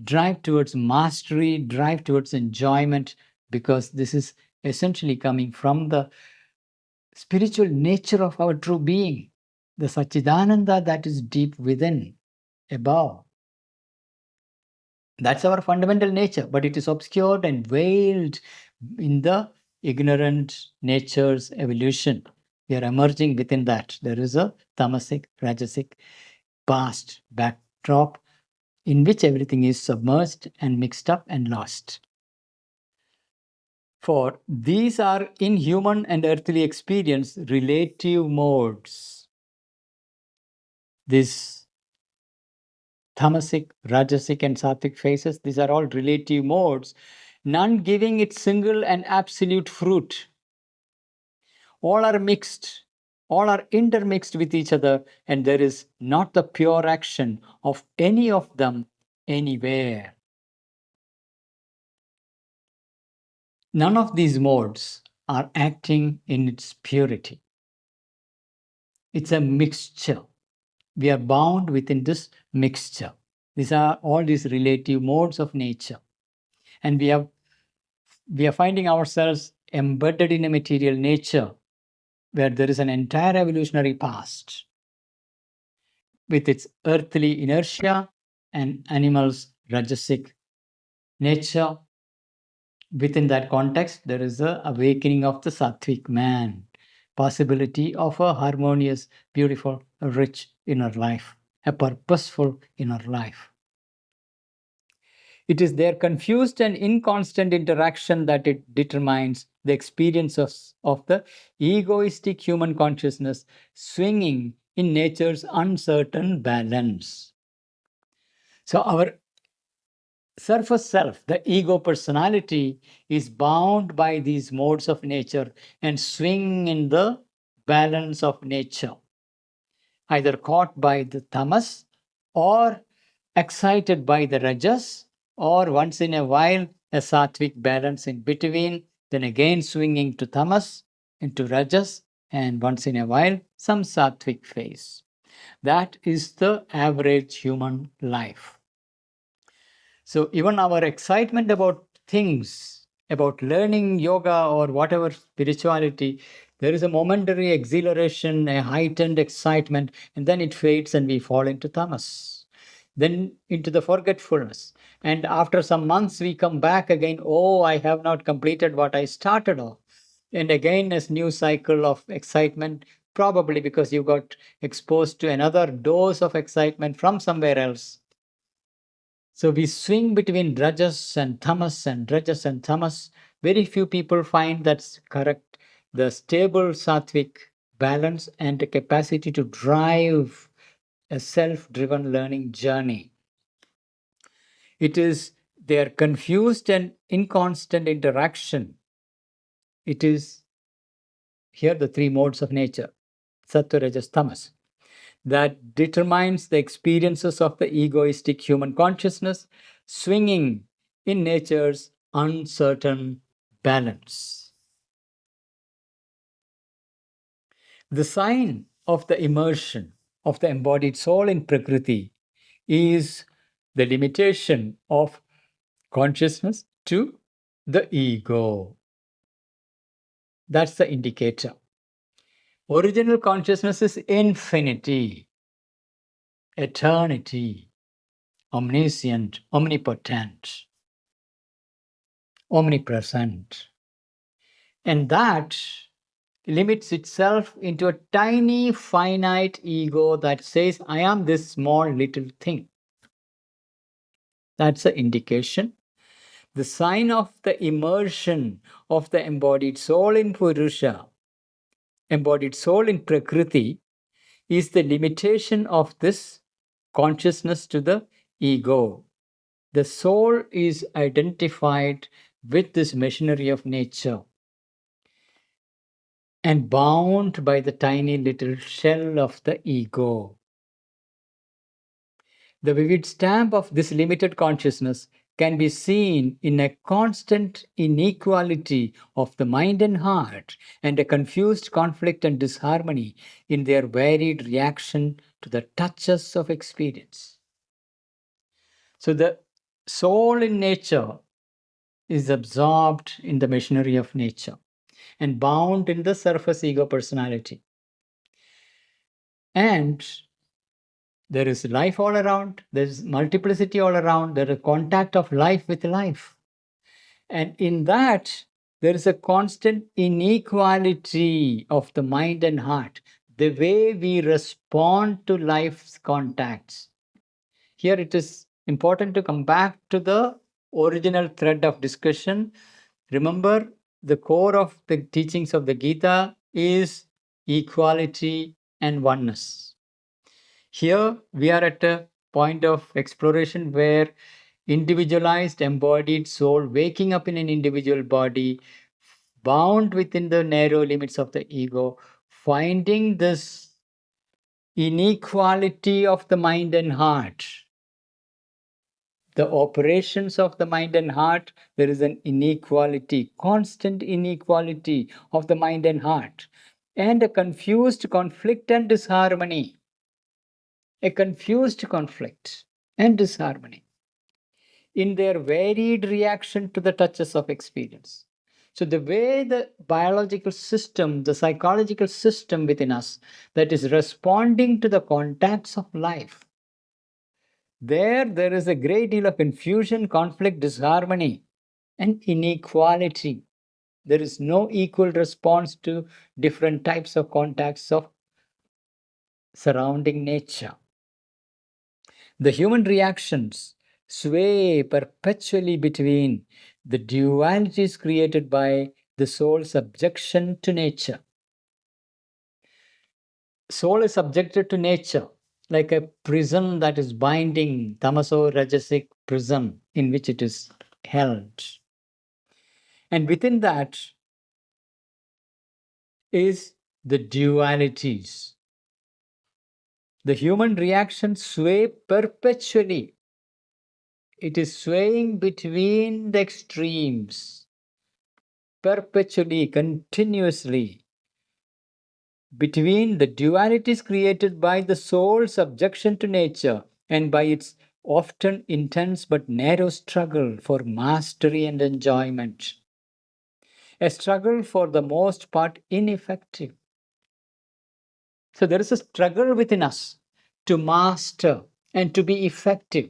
drive towards mastery, drive towards enjoyment, because this is essentially coming from the spiritual nature of our true being, the Satchidananda that is deep within, above. That's our fundamental nature, but it is obscured and veiled in the ignorant nature's evolution. We are emerging within that. There is a tamasic, rajasic past backdrop in which everything is submerged and mixed up and lost. For these are in human and earthly experience relative modes. This tamasic, rajasic, and sattvic phases, these are all relative modes, none giving its single and absolute fruit. All are mixed, all are intermixed with each other, and there is not the pure action of any of them anywhere. None of these modes are acting in its purity. It's a mixture. We are bound within this mixture. These are all these relative modes of nature. And we are finding ourselves embedded in a material nature where there is an entire evolutionary past with its earthly inertia and animals' rajasic nature. Within that context, there is an awakening of the sattvic man, possibility of a harmonious, beautiful, rich inner life, a purposeful inner life. It is their confused and inconstant interaction that it determines the experience of the egoistic human consciousness swinging in nature's uncertain balance. So our surface self, the ego personality, is bound by these modes of nature and swing in the balance of nature, either caught by the tamas or excited by the rajas, or once in a while a sattvic balance in between, then again swinging to tamas, into rajas, and once in a while some sattvic phase. That is the average human life. So even our excitement about things, about learning yoga or whatever spirituality, there is a momentary exhilaration, a heightened excitement, and then it fades and we fall into tamas, then into the forgetfulness. And after some months, we come back again. Oh, I have not completed what I started off. And again, a new cycle of excitement, probably because you got exposed to another dose of excitement from somewhere else. So we swing between rajas and tamas and rajas and tamas. Very few people find that's correct. The stable sattvic balance and the capacity to drive a self-driven learning journey. It is their confused and inconstant interaction. It is here the three modes of nature, sattva, rajas, tamas, that determines the experiences of the egoistic human consciousness swinging in nature's uncertain balance. The sign of the immersion of the embodied soul in Prakriti is the limitation of consciousness to the ego. That's the indicator. Original consciousness is infinity, eternity, omniscient, omnipotent, omnipresent. And that limits itself into a tiny, finite ego that says, I am this small little thing. That's the indication. The sign of the immersion of the embodied soul in Purusha, embodied soul in Prakriti, is the limitation of this consciousness to the ego. The soul is identified with this machinery of nature and bound by the tiny little shell of the ego. The vivid stamp of this limited consciousness can be seen in a constant inequality of the mind and heart and a confused conflict and disharmony in their varied reaction to the touches of experience. So the soul in nature is absorbed in the machinery of nature and bound in the surface ego personality. And there is life all around, there is multiplicity all around, there is contact of life with life. And in that, there is a constant inequality of the mind and heart, the way we respond to life's contacts. Here it is important to come back to the original thread of discussion. Remember, the core of the teachings of the Gita is equality and oneness. Here we are at a point of exploration where individualized embodied soul waking up in an individual body, bound within the narrow limits of the ego, finding this inequality of the mind and heart. The operations of the mind and heart, there is an inequality, constant inequality of the mind and heart, and a confused conflict and disharmony. A confused conflict and disharmony in their varied reaction to the touches of experience. So, the way the biological system, the psychological system within us that is responding to the contacts of life, there is a great deal of confusion, conflict, disharmony, and inequality. There is no equal response to different types of contacts of surrounding nature. The human reactions sway perpetually between the dualities created by the soul's subjection to nature. Soul is subjected to nature like a prison that is binding, tamaso rajasic prison in which it is held. And within that is the dualities. The human reactions sway perpetually. It is swaying between the extremes, perpetually, continuously, between the dualities created by the soul's subjection to nature and by its often intense but narrow struggle for mastery and enjoyment. A struggle for the most part ineffective. So there is a struggle within us to master and to be effective.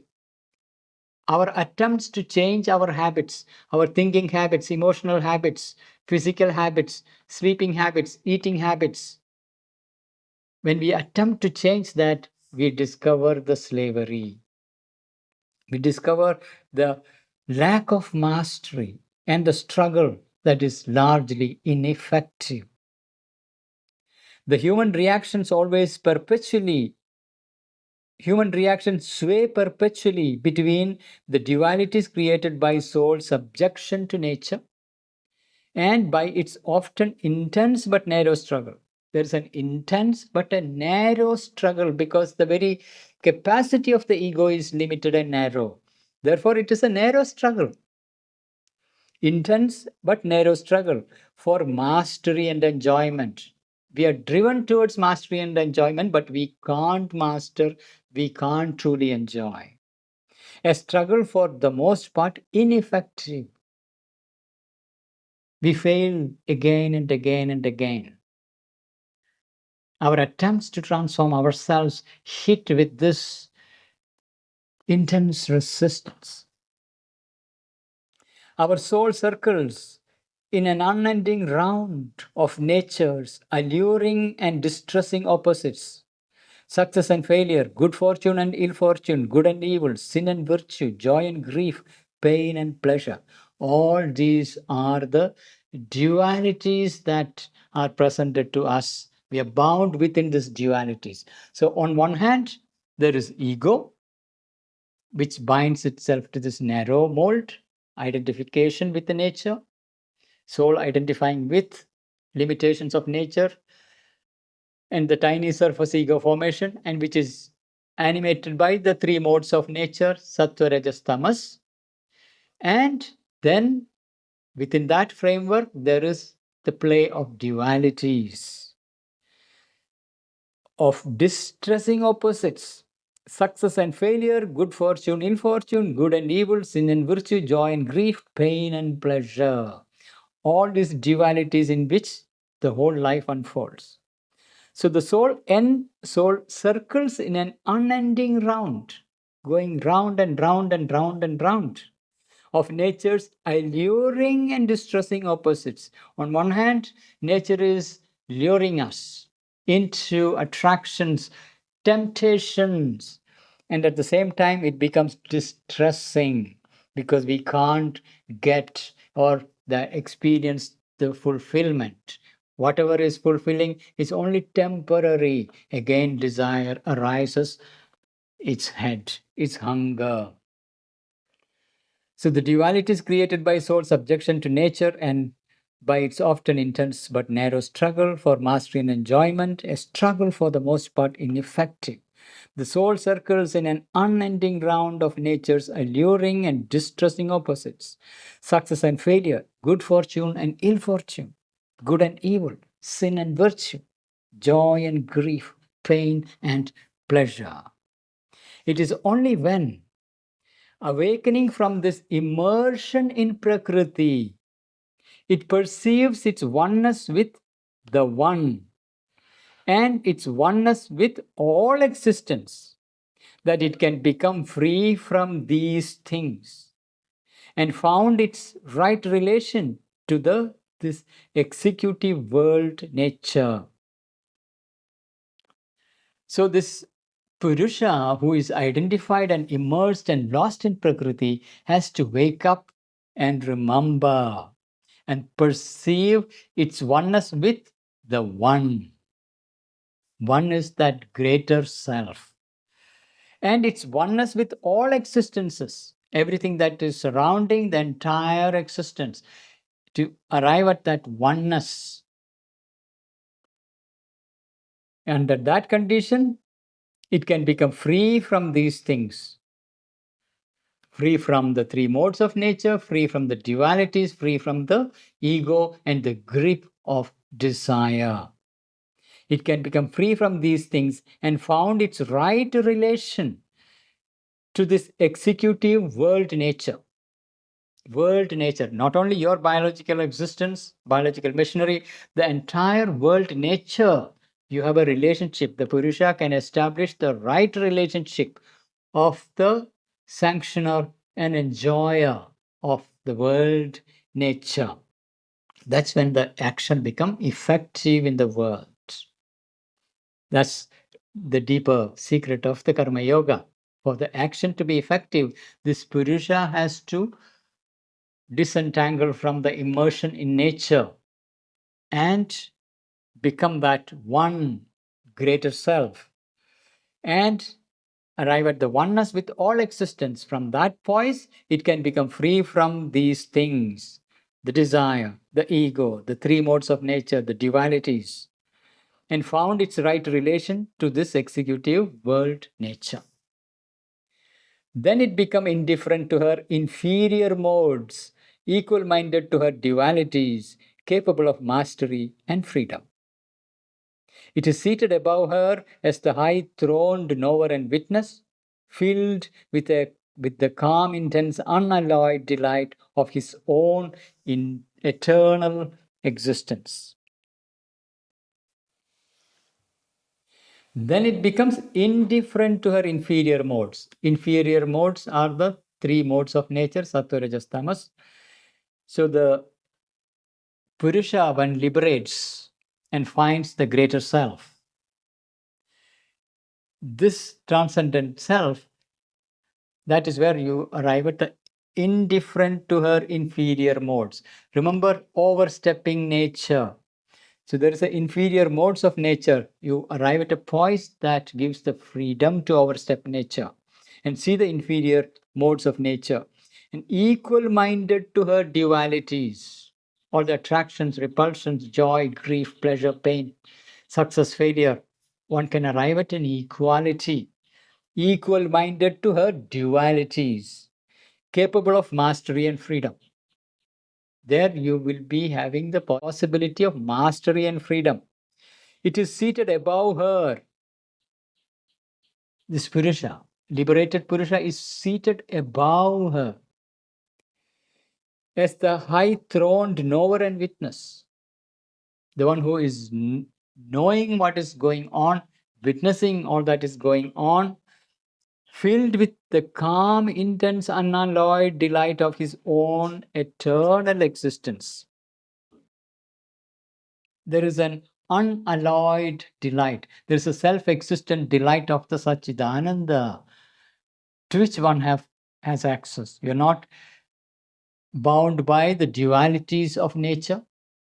Our attempts to change our habits, our thinking habits, emotional habits, physical habits, sleeping habits, eating habits, when we attempt to change that, we discover the slavery. We discover the lack of mastery and the struggle that is largely ineffective. The human reactions sway perpetually between the dualities created by soul's subjection to nature and by its often intense but narrow struggle. There's an intense but a narrow struggle because the very capacity of the ego is limited and narrow. Therefore, it is a narrow struggle. Intense but narrow struggle for mastery and enjoyment. We are driven towards mastery and enjoyment, but we can't master, we can't truly enjoy. A struggle for the most part ineffective. We fail again and again and again. Our attempts to transform ourselves hit with this intense resistance. Our soul circles in an unending round of nature's alluring and distressing opposites. Success and failure, good fortune and ill fortune, good and evil, sin and virtue, joy and grief, pain and pleasure. All these are the dualities that are presented to us. We are bound within these dualities. So, on one hand, there is ego, which binds itself to this narrow mold, identification with the nature, soul identifying with limitations of nature, and the tiny surface ego formation, and which is animated by the three modes of nature, sattva, rajas, tamas. And then within that framework, there is the play of dualities, of distressing opposites. Success and failure, good fortune, ill fortune, good and evil, sin and virtue, joy and grief, pain and pleasure. All these dualities in which the whole life unfolds. So the soul circles in an unending round, going round and round and round and round of nature's alluring and distressing opposites. On one hand, nature is luring us into attractions, temptations, and at the same time, it becomes distressing because we can't get or experience the fulfillment. Whatever is fulfilling is only temporary. Again, desire arises, its head, its hunger. So the duality is created by soul's subjection to nature and by its often intense but narrow struggle for mastery and enjoyment, a struggle for the most part ineffective. The soul circles in an unending round of nature's alluring and distressing opposites, success and failure, good fortune and ill fortune, good and evil, sin and virtue, joy and grief, pain and pleasure. It is only when awakening from this immersion in Prakriti, it perceives its oneness with the One and its oneness with all existence, that it can become free from these things and found its right relation to this executive world nature. So this Purusha, who is identified and immersed and lost in Prakriti, has to wake up and remember and perceive its oneness with the One. One is that greater self. And its oneness with all existences, everything that is surrounding the entire existence, to arrive at that oneness. Under that condition, it can become free from these things. Free from the three modes of nature, free from the dualities, free from the ego and the grip of desire. It can become free from these things and found its right relation to this executive world nature. World nature, not only your biological existence, biological machinery, the entire world nature. You have a relationship. The Purusha can establish the right relationship of the sanctioner and enjoyer of the world nature. That's when the action becomes effective in the world. That's the deeper secret of the Karma Yoga. For the action to be effective, this Purusha has to disentangle from the immersion in nature and become that one greater self and arrive at the oneness with all existence. From that point, it can become free from these things, the desire, the ego, the three modes of nature, the dualities, and found its right relation to this executive world nature. Then it become indifferent to her inferior modes, equal-minded to her dualities, capable of mastery and freedom. It is seated above her as the high-throned knower and witness, filled with the calm, intense, unalloyed delight of his own in eternal existence. Then it becomes indifferent to her inferior modes. Inferior modes are the three modes of nature, sattva, rajas, tamas. So the Purusha, one liberates and finds the greater self. This transcendent self, that is where you arrive at the indifferent to her inferior modes. Remember, overstepping nature. So there is an inferior modes of nature. You arrive at a poise that gives the freedom to overstep nature and see the inferior modes of nature. And equal-minded to her dualities, all the attractions, repulsions, joy, grief, pleasure, pain, success, failure. One can arrive at an equality, equal-minded to her dualities, capable of mastery and freedom. There you will be having the possibility of mastery and freedom. It is seated above her. This Purusha, liberated Purusha, is seated above her as the high-throned knower and witness, the one who is knowing what is going on, witnessing all that is going on, filled with the calm, intense, unalloyed delight of his own eternal existence. There is an unalloyed delight. There is a self-existent delight of the Satchidananda to which one has access. You're not bound by the dualities of nature.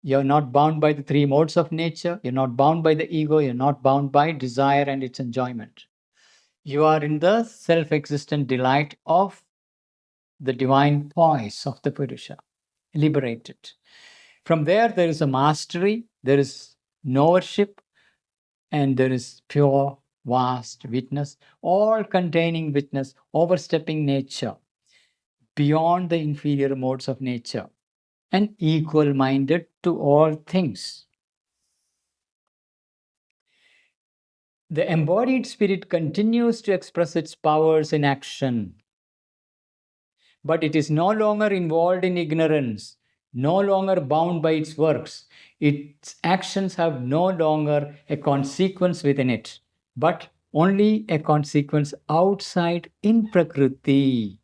You're not bound by the three modes of nature. You're not bound by the ego. You're not bound by desire and its enjoyment. You are in the self-existent delight of the divine poise of the Purusha, liberated. From there is a mastery, there is knowership, and there is pure, vast witness, all containing witness, overstepping nature, beyond the inferior modes of nature, and equal-minded to all things. The embodied spirit continues to express its powers in action, but it is no longer involved in ignorance, no longer bound by its works. Its actions have no longer a consequence within it, but only a consequence outside in Prakriti.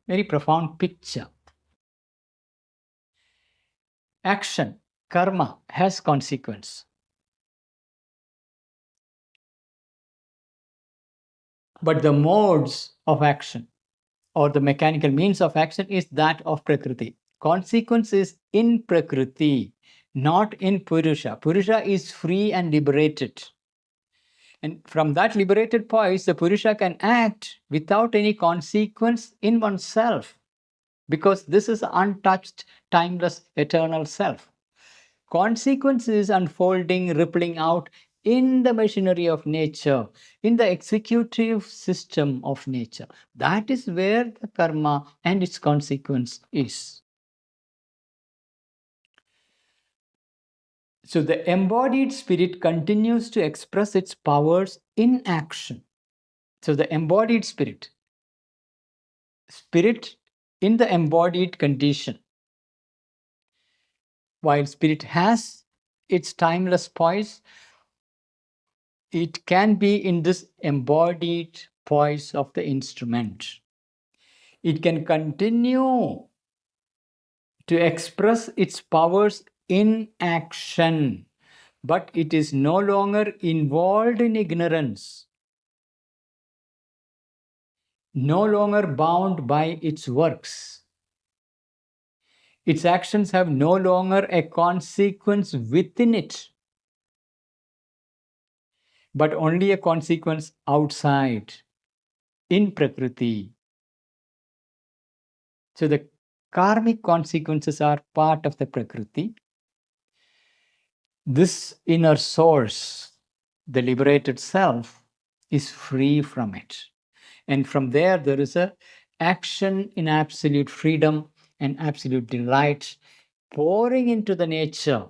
Very profound picture. Action, karma, has consequence. But the modes of action or the mechanical means of action is that of Prakriti. Consequence is in Prakriti, not in Purusha. Purusha is free and liberated. And from that liberated poise, the Purusha can act without any consequence in oneself, because this is untouched, timeless, eternal self. Consequence is unfolding, rippling out in the machinery of nature, in the executive system of nature. That is where the karma and its consequence is. So the embodied spirit continues to express its powers in action. So the embodied spirit in the embodied condition, while spirit has its timeless poise, it can be in this embodied poise of the instrument. It can continue to express its powers in action, but it is no longer involved in ignorance, no longer bound by its works. Its actions have no longer a consequence within it, but only a consequence outside, in Prakriti. So the karmic consequences are part of the Prakriti. This inner source, the liberated self, is free from it. And from there is a action in absolute freedom and absolute delight, pouring into the nature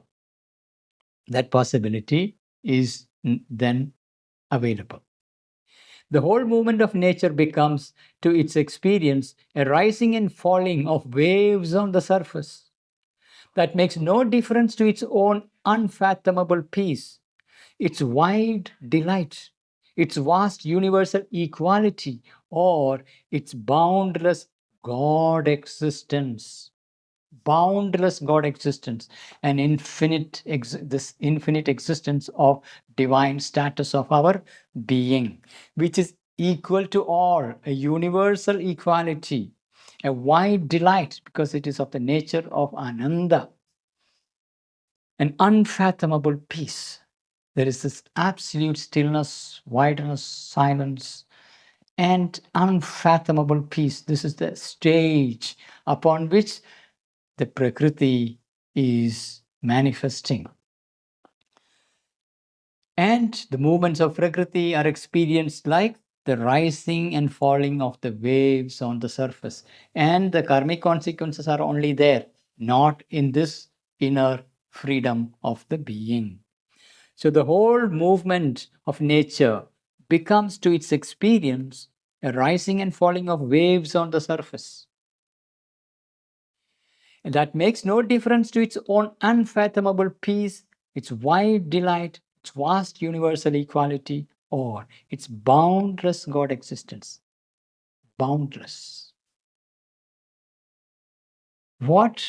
that possibility is then available. The whole movement of nature becomes, to its experience, a rising and falling of waves on the surface that makes no difference to its own unfathomable peace, its wide delight, its vast universal equality, or its boundless God existence. Boundless God existence and this infinite existence of divine status of our being, which is equal to all, a universal equality, a wide delight because it is of the nature of Ananda, an unfathomable peace. There is this absolute stillness, wideness, silence, and unfathomable peace. This is the stage upon which the Prakriti is manifesting. And the movements of Prakriti are experienced like the rising and falling of the waves on the surface. And the karmic consequences are only there, not in this inner freedom of the being. So the whole movement of nature becomes to its experience a rising and falling of waves on the surface. And that makes no difference to its own unfathomable peace, its wide delight, its vast universal equality, or its boundless God existence. Boundless. What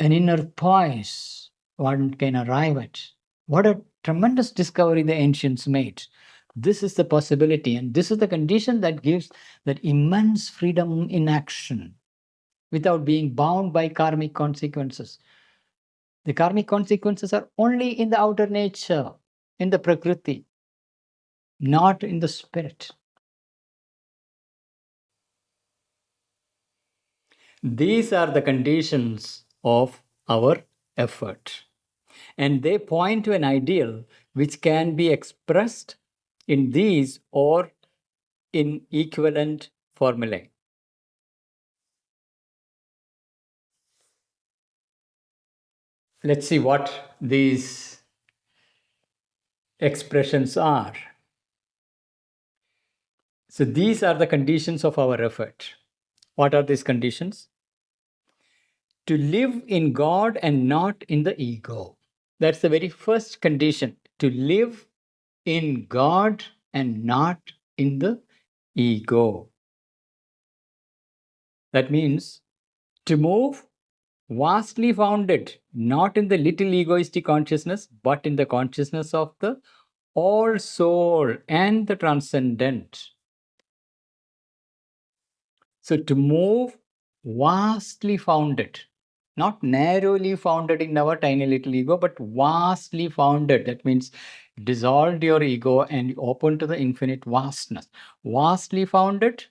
an inner poise one can arrive at. What a tremendous discovery the ancients made. This is the possibility, and this is the condition that gives that immense freedom in action without being bound by karmic consequences. The karmic consequences are only in the outer nature, in the Prakriti, not in the spirit. These are the conditions of our effort. And they point to an ideal which can be expressed in these or in equivalent formulae. Let's see what these expressions are. So these are the conditions of our effort. What are these conditions? To live in God and not in the ego. That's the very first condition. To live in God and not in the ego. That means to move vastly founded, not in the little egoistic consciousness, but in the consciousness of the all soul and the transcendent. So to move vastly founded, not narrowly founded in our tiny little ego, but vastly founded. That means dissolved your ego and open to the infinite vastness. Vastly founded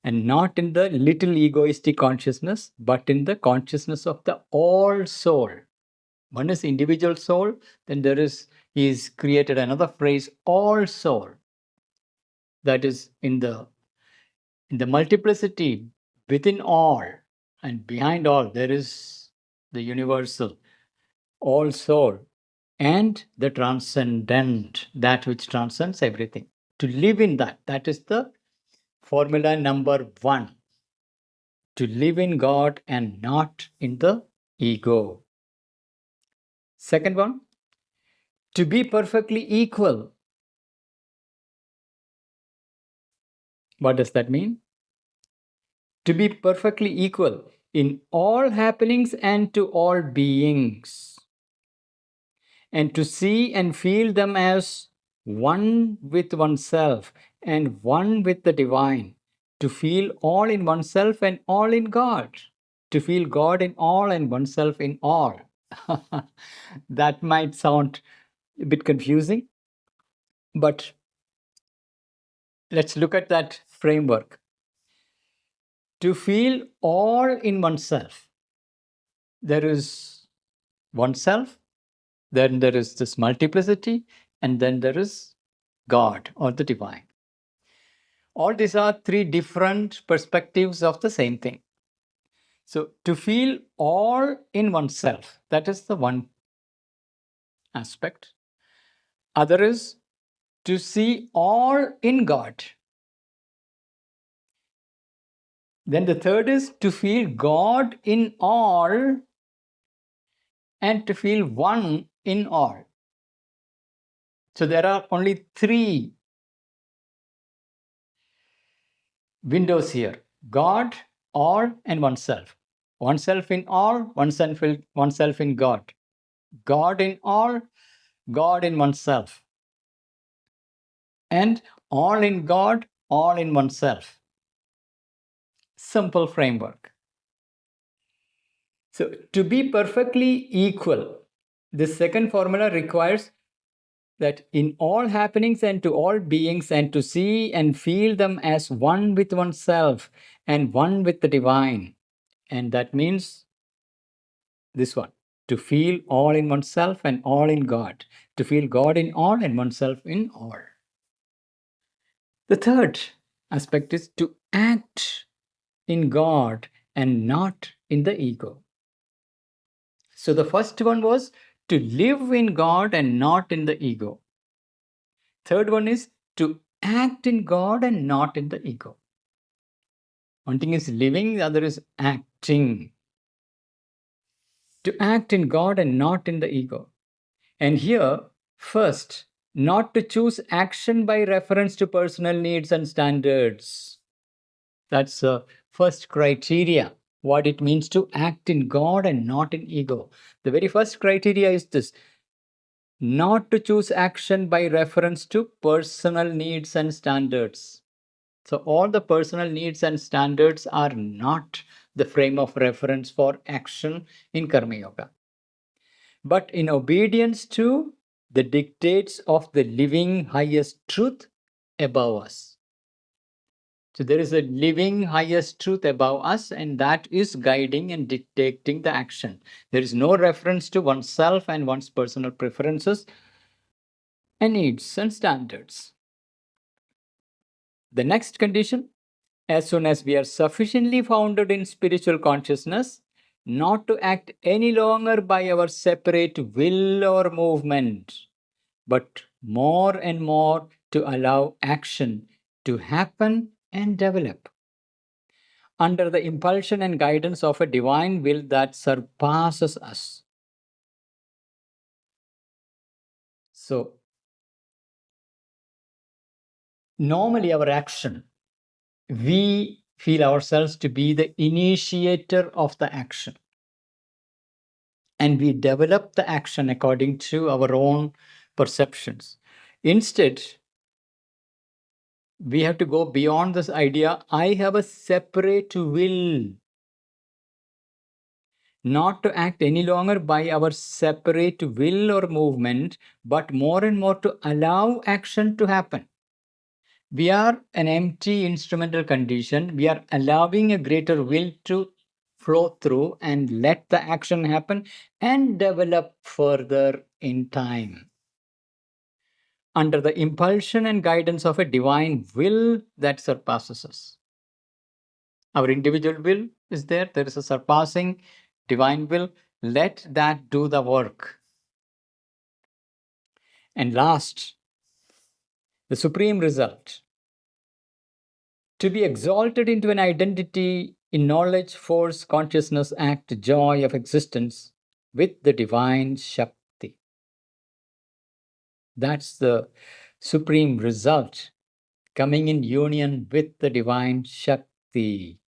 and not in the little egoistic consciousness, but in the consciousness of the all soul. One is individual soul, then there is, he's created another phrase, all soul. That is in the multiplicity within all and behind all, there is the universal, all soul, and the transcendent, that which transcends everything. To live in that, that is the formula number one. To live in God and not in the ego. Second one, to be perfectly equal. What does that mean? To be perfectly equal in all happenings and to all beings, and to see and feel them as one with oneself and one with the divine, to feel all in oneself and all in God, to feel God in all and oneself in all. That might sound a bit confusing, but let's look at that framework. To feel all in oneself. There is oneself, then there is this multiplicity, and then there is God or the divine. All these are three different perspectives of the same thing. So to feel all in oneself, that is the one aspect. Other is to see all in God. Then the third is to feel God in all and to feel one in all. So there are only three windows here: God, all, and oneself. Oneself in all, oneself in God. God in all, God in oneself. And all in God, all in oneself. Simple framework. So to be perfectly equal, this second formula requires that in all happenings and to all beings, and to see and feel them as one with oneself and one with the divine. And that means this one: to feel all in oneself and all in God, to feel God in all and oneself in all. The third aspect is to act in God and not in the ego. So the first one was to live in God and not in the ego. Third one is to act in God and not in the ego. One thing is living, the other is acting. To act in God and not in the ego. And here, first, not to choose action by reference to personal needs and standards. That's the first criteria, what it means to act in God and not in ego. The very first criteria is this: not to choose action by reference to personal needs and standards. So all the personal needs and standards are not the frame of reference for action in Karma Yoga, but in obedience to the dictates of the living highest truth above us. So there is a living highest truth above us, and that is guiding and dictating the action. There is no reference to oneself and one's personal preferences and needs and standards. The next condition: as soon as we are sufficiently founded in spiritual consciousness, not to act any longer by our separate will or movement, but more and more to allow action to happen and develop under the impulsion and guidance of a divine will that surpasses us. So, normally our action, we feel ourselves to be the initiator of the action. And we develop the action according to our own perceptions. Instead, we have to go beyond this idea: I have a separate will, not to act any longer by our separate will or movement, but more and more to allow action to happen. We are an empty instrumental condition. We are allowing a greater will to flow through and let the action happen and develop further in time under the impulsion and guidance of a divine will that surpasses us. Our individual will is there. There is a surpassing divine will. Let that do the work. And last, the supreme result: to be exalted into an identity in knowledge, force, consciousness, act, joy of existence with the divine Shakti. That's the supreme result, coming in union with the divine Shakti,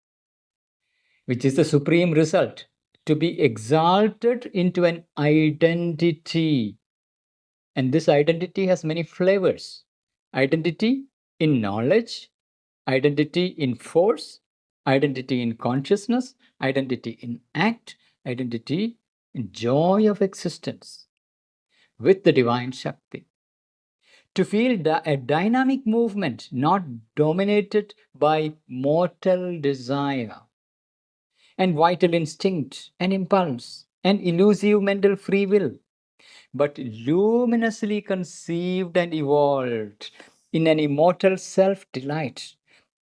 which is the supreme result. To be exalted into an identity. And this identity has many flavors: identity in knowledge, identity in force, identity in consciousness, identity in act, identity in joy of existence with the divine Shakti. To feel a dynamic movement not dominated by mortal desire and vital instinct and impulse and elusive mental free will, but luminously conceived and evolved in an immortal self-delight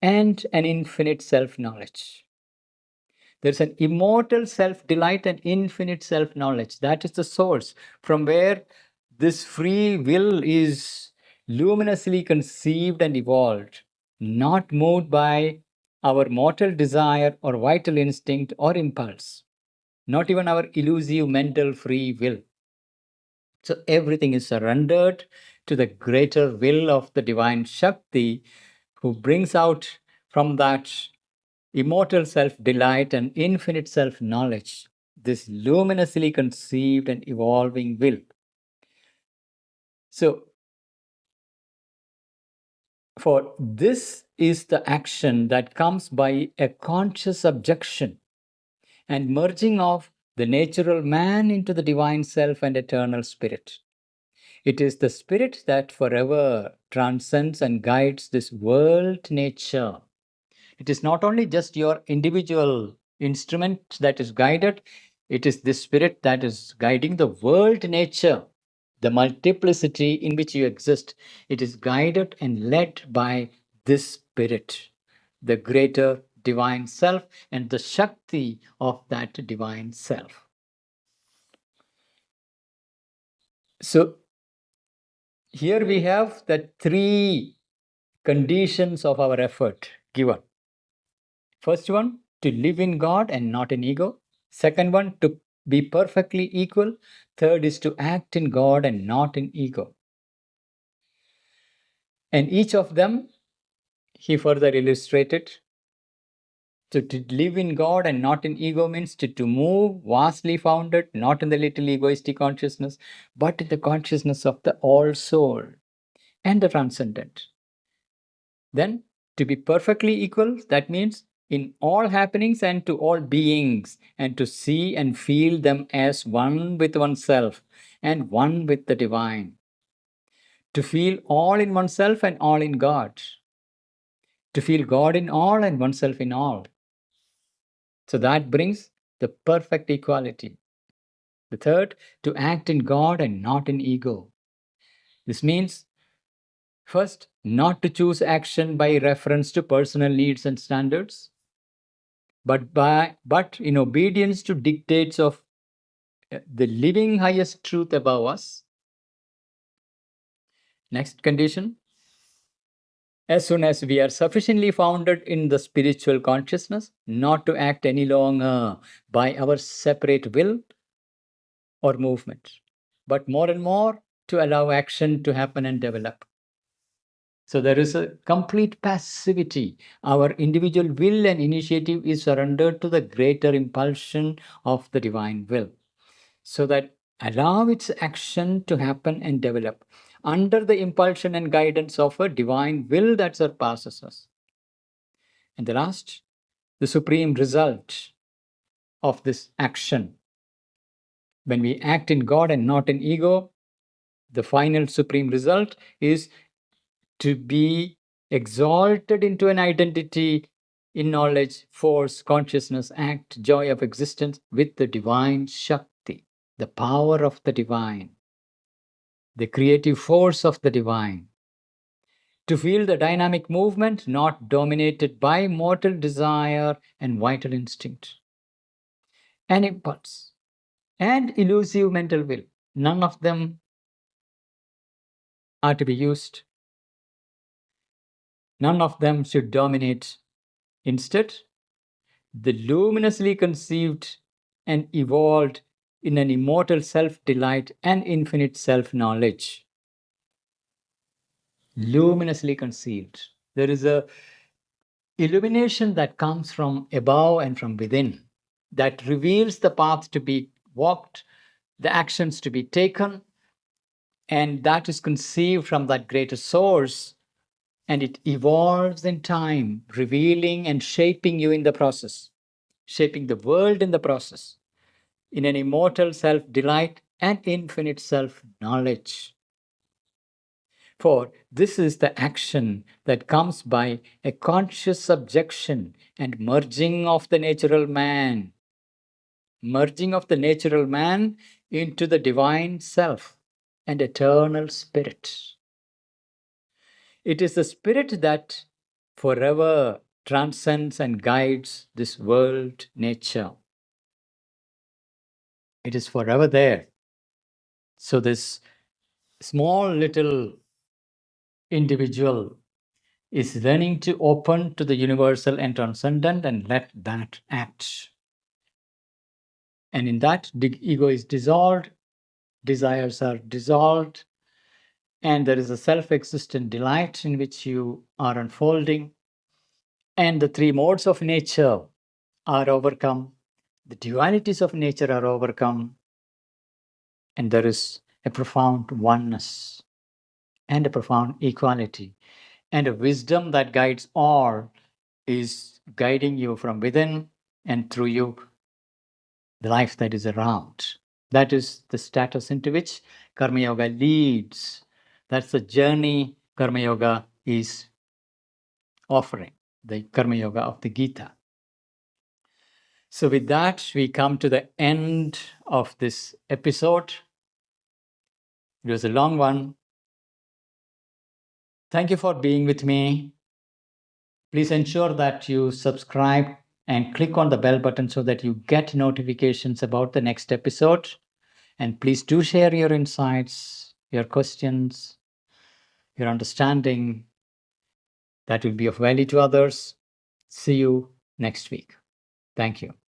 and an infinite self-knowledge. There's an immortal self-delight and infinite self-knowledge. That is the source from where this free will is luminously conceived and evolved, not moved by our mortal desire or vital instinct or impulse, not even our elusive mental free will. So everything is surrendered to the greater will of the Divine Shakti, who brings out from that immortal self delight and infinite self knowledge this luminously conceived and evolving will. So, for this is the action that comes by a conscious subjection and merging of the natural man into the divine self and eternal spirit. It is the spirit that forever transcends and guides this world nature. It is not only just your individual instrument that is guided, it is the spirit that is guiding the world nature, the multiplicity in which you exist. It is guided and led by this spirit, the greater divine self and the Shakti of that divine self. So, here we have the three conditions of our effort given. First one, to live in God and not in ego. Second one, to be perfectly equal. Third is to act in God and not in ego. And each of them, he further illustrated. So to live in God and not in ego means to move vastly founded, not in the little egoistic consciousness, but in the consciousness of the all soul and the transcendent. Then to be perfectly equal, that means in all happenings and to all beings, and to see and feel them as one with oneself and one with the divine. To feel all in oneself and all in God. To feel God in all and oneself in all. So that brings the perfect equality. The third, to act in God and not in ego. This means, first, not to choose action by reference to personal needs and standards, but in obedience to dictates of the living highest truth above us. Next condition, as soon as we are sufficiently founded in the spiritual consciousness, not to act any longer by our separate will or movement, but more and more to allow action to happen and develop. So there is a complete passivity. Our individual will and initiative is surrendered to the greater impulsion of the divine will, so that allow its action to happen and develop under the impulsion and guidance of a divine will that surpasses us. And the last, the supreme result of this action. When we act in God and not in ego, the final supreme result is to be exalted into an identity in knowledge, force, consciousness, act, joy of existence with the divine Shakti, the power of the divine, the creative force of the divine. To feel the dynamic movement not dominated by mortal desire and vital instinct, and impulse, and elusive mental will. None of them are to be used. None of them should dominate. Instead, the luminously conceived and evolved in an immortal self-delight and infinite self-knowledge. Luminously conceived. There is a illumination that comes from above and from within that reveals the path to be walked, the actions to be taken, and that is conceived from that greater source, and it evolves in time, revealing and shaping you in the process, shaping the world in the process, in an immortal self-delight and infinite self-knowledge. For this is the action that comes by a conscious subjection and merging of the natural man, into the divine self and eternal spirit. It is the spirit that forever transcends and guides this world nature. It is forever there. So this small little individual is learning to open to the universal and transcendent and let that act. And in that, the ego is dissolved, desires are dissolved, and there is a self-existent delight in which you are unfolding. And the three modes of nature are overcome, the dualities of nature are overcome, and there is a profound oneness and a profound equality and a wisdom that guides all is guiding you from within and through you, the life that is around. That is the status into which Karma Yoga leads. That's the journey Karma Yoga is offering, the Karma Yoga of the Gita. So with that, we come to the end of this episode. It was a long one. Thank you for being with me. Please ensure that you subscribe and click on the bell button so that you get notifications about the next episode. And please do share your insights, your questions, your understanding. That will be of value to others. See you next week. Thank you.